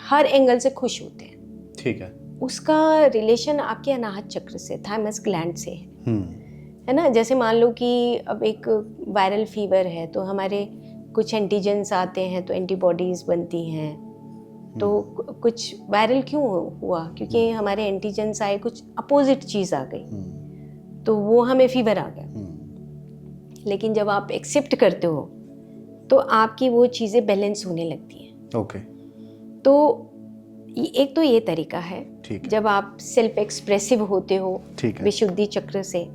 [SPEAKER 2] हर एंगल से खुश होते हैं।
[SPEAKER 1] ठीक है।
[SPEAKER 2] उसका रिलेशन आपके अनाहत चक्र से, थाइमस ग्लैंड से है ना। जैसे मान लो कि अब एक वायरल फीवर है तो हमारे कुछ एंटीजेंस आते हैं तो एंटीबॉडीज बनती हैं। तो कुछ वायरल क्यों हुआ? क्योंकि हमारे एंटीजेंस आए, कुछ अपोजिट चीज़ आ गई तो वो हमें फीवर आ गया। लेकिन जब आप एक्सेप्ट करते हो तो आपकी वो चीज़ें बैलेंस होने लगती हैं।
[SPEAKER 1] ओके।
[SPEAKER 2] तो एक तो ये तरीका है जब आप सेल्फ एक्सप्रेसिव होते हो विशुद्धि चक्र से।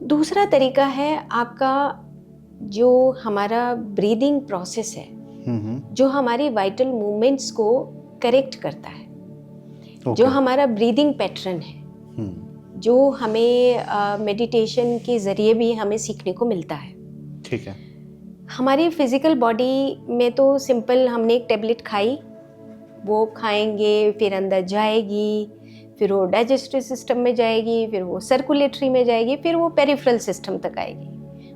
[SPEAKER 2] दूसरा तरीका है आपका जो हमारा ब्रीदिंग प्रोसेस है, जो हमारी वाइटल मूवमेंट्स को करेक्ट करता है। जो हमारा ब्रीदिंग पैटर्न है, जो हमें मेडिटेशन के ज़रिए भी हमें सीखने को मिलता है।
[SPEAKER 1] ठीक है।
[SPEAKER 2] हमारी फिजिकल बॉडी में तो सिंपल, हमने एक टेबलेट खाई, वो खाएंगे, फिर अंदर जाएगी, फिर वो डाइजेस्टिव सिस्टम में जाएगी, फिर वो सर्कुलेटरी में जाएगी, फिर वो पेरिफेरल सिस्टम तक आएगी।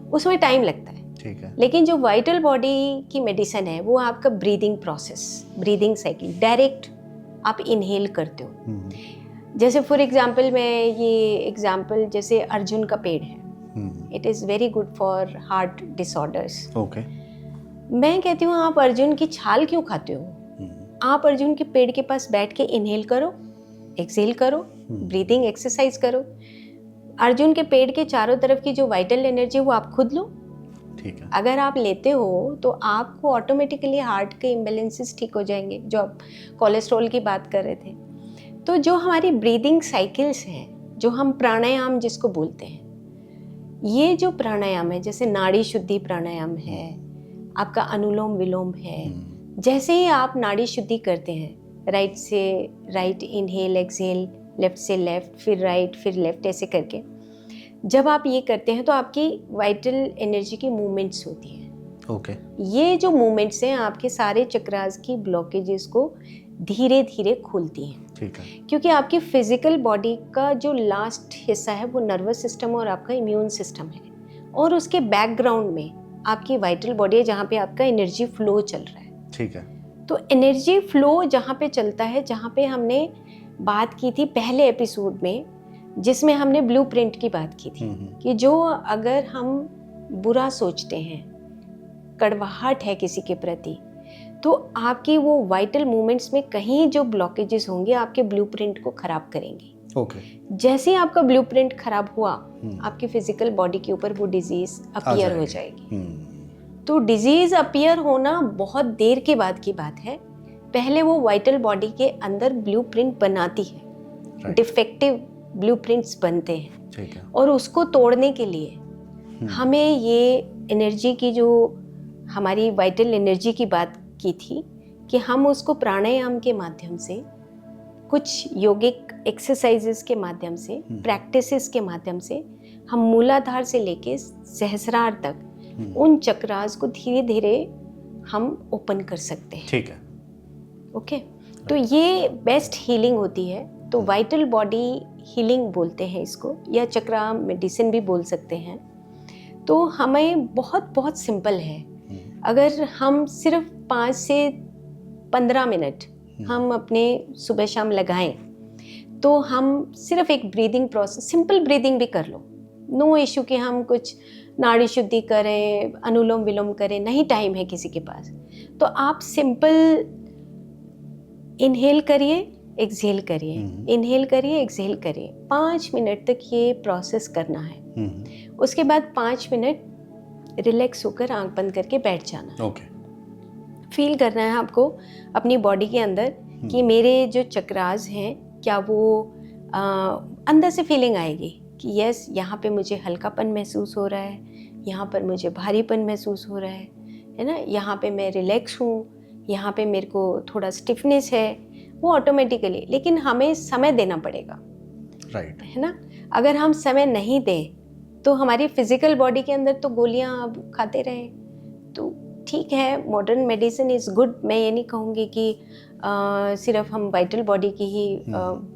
[SPEAKER 2] उसमें टाइम लगता है। ठीक है। लेकिन जो वाइटल बॉडी की मेडिसिन है वो आपका breathing process, breathing cycle, direct आप इनहेल करते हो। जैसे फॉर एग्जांपल, मैं ये एग्जांपल, जैसे अर्जुन का पेड़ है, it is very good for heart disorders. Okay. मैं कहती हूँ आप अर्जुन की छाल क्यों खाते हो? आप अर्जुन के पेड़ के पास बैठ के इनहेल करो, एक्सहेल करो, ब्रीदिंग एक्सरसाइज करो। अर्जुन के पेड़ के चारों तरफ की जो वाइटल एनर्जी वो आप खुद लो। ठीक है। अगर आप लेते हो तो आपको ऑटोमेटिकली हार्ट के इम्बैलेंसेस ठीक हो जाएंगे, जो आप कोलेस्ट्रॉल की बात कर रहे थे। तो जो हमारी ब्रीदिंग साइकिल्स हैं, जो हम प्राणायाम जिसको बोलते हैं, ये जो प्राणायाम है, जैसे नाड़ी शुद्धि प्राणायाम है, आपका अनुलोम विलोम है। जैसे ही आप नाड़ी शुद्धि करते हैं, राइट से राइट इनहेल एक्सहेल, लेफ्ट से लेफ्ट, फिर राइट, फिर लेफ्ट, ऐसे करके जब आप ये करते हैं तो आपकी वाइटल एनर्जी की मूवमेंट्स होती हैं। ओके। ये जो मूवमेंट्स हैं आपके सारे चक्रास की ब्लॉकेजेस को धीरे धीरे खोलती हैं। ठीक है। क्योंकि आपकी फिजिकल बॉडी का जो लास्ट हिस्सा है वो नर्वस सिस्टम और आपका इम्यून सिस्टम है, और उसके बैकग्राउंड में आपकी वाइटल बॉडी है जहाँ पे आपका एनर्जी फ्लो चल रहा है। ठीक है। तो एनर्जी फ्लो जहाँ पे चलता है, जहाँ पे हमने बात की थी पहले एपिसोड में, जिसमें हमने ब्लूप्रिंट की बात की थी कि जो अगर हम बुरा सोचते हैं, कड़वाहट है किसी के प्रति, तो आपकी वो वाइटल मूवमेंट्स में कहीं जो ब्लॉकेजेस होंगे आपके ब्लूप्रिंट को खराब करेंगे। ओके। जैसे ही आपका ब्लूप्रिंट खराब हुआ, आपकी फिजिकल बॉडी के ऊपर वो डिजीज अपीयर हो जाएगी। तो डिजीज अपीयर होना बहुत देर के बाद की बात है। पहले वो वाइटल बॉडी के अंदर ब्लूप्रिंट बनाती है, डिफेक्टिव ब्लूप्रिंट्स बनते हैं। ठीक है। और उसको तोड़ने के लिए हमें ये एनर्जी की, जो हमारी वाइटल एनर्जी की बात की थी, कि हम उसको प्राणायाम के माध्यम से, कुछ योगिक एक्सरसाइजेस के माध्यम से, प्रैक्टिसेस के माध्यम से, हम मूलाधार से लेके सहस्रार तक उन चक्रास को धीरे धीरे हम ओपन कर सकते हैं। ठीक है। ओके। तो ये बेस्ट हीलिंग होती है। तो वाइटल बॉडी हीलिंग बोलते हैं इसको, या चक्रा मेडिसिन भी बोल सकते हैं। तो हमें बहुत बहुत सिंपल है, अगर हम सिर्फ 5 से 15 मिनट हम अपने सुबह शाम लगाएं, तो हम सिर्फ एक ब्रीदिंग प्रोसेस, सिंपल ब्रीदिंग भी कर लो, नो इशू कि हम कुछ नाड़ी शुद्धि करें, अनुलोम विलोम करें, नहीं टाइम है किसी के पास, तो आप सिंपल इनहेल करिए, एक्सहेल करिए, इनहेल करिए, एक्सहेल करिए, 5 मिनट तक ये प्रोसेस करना है। उसके बाद 5 मिनट रिलैक्स होकर आंख बंद करके बैठ जाना। ओके। फील करना है आपको अपनी बॉडी के अंदर कि मेरे जो चक्रास हैं, क्या वो अंदर से फीलिंग आएगी कि यस, यहाँ पे मुझे हल्कापन महसूस हो रहा है, यहाँ पर मुझे भारीपन महसूस हो रहा है ना, यहाँ पे मैं रिलैक्स हूँ, यहाँ पे मेरे को थोड़ा स्टिफनेस है, वो ऑटोमेटिकली। लेकिन हमें समय देना पड़ेगा, राइट, है ना। अगर हम समय नहीं दें तो हमारी फिजिकल बॉडी के अंदर तो गोलियां अब खाते रहें तो ठीक है, मॉडर्न मेडिसिन इज़ गुड। मैं ये नहीं कहूँगी कि सिर्फ हम वाइटल बॉडी की ही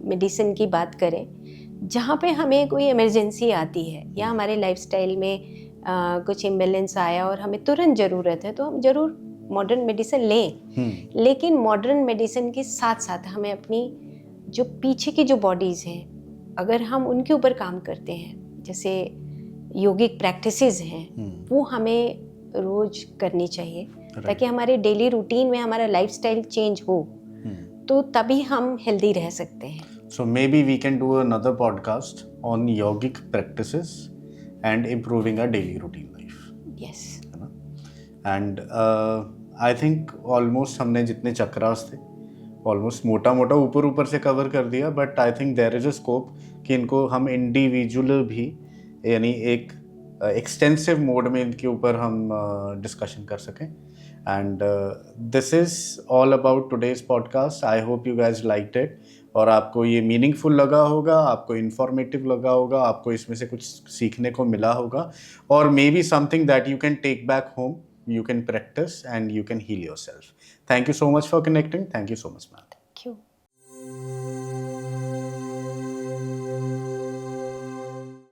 [SPEAKER 2] मेडिसिन की बात करें। जहाँ पे हमें कोई इमरजेंसी आती है या हमारे लाइफस्टाइल में कुछ इम्बैलेंस आया और हमें तुरंत ज़रूरत है, तो हम ज़रूर मॉडर्न मेडिसिन लें। लेकिन मॉडर्न मेडिसिन के साथ साथ हमें अपनी जो पीछे की जो बॉडीज़ हैं, अगर हम उनके ऊपर काम करते हैं, जैसे योगिक प्रैक्टिसेस हैं, वो हमें रोज़ करनी चाहिए ताकि हमारे डेली रूटीन में हमारा लाइफस्टाइल चेंज हो, तो तभी हम हेल्दी रह सकते हैं।
[SPEAKER 1] So maybe we can do another podcast on yogic practices and improving our daily routine life.
[SPEAKER 2] Yes.
[SPEAKER 1] है ना? And I think almost हमने जितने चक्रास थे ऑलमोस्ट मोटा मोटा ऊपर ऊपर से कवर कर दिया, but I think there is a scope कि इनको हम इंडिविजुअल भी यानी एक एक्सटेंसिव मोड में इनके ऊपर हम डिस्कशन कर सकें. And this is all about today's podcast. I hope you guys liked it और आपको ये मीनिंगफुल लगा होगा, आपको इन्फॉर्मेटिव लगा होगा, आपको इसमें से कुछ सीखने को मिला होगा, और maybe something that you can take back home, you can practice and you can heal yourself. Thank you so much for connecting. Thank you so much, ma'am.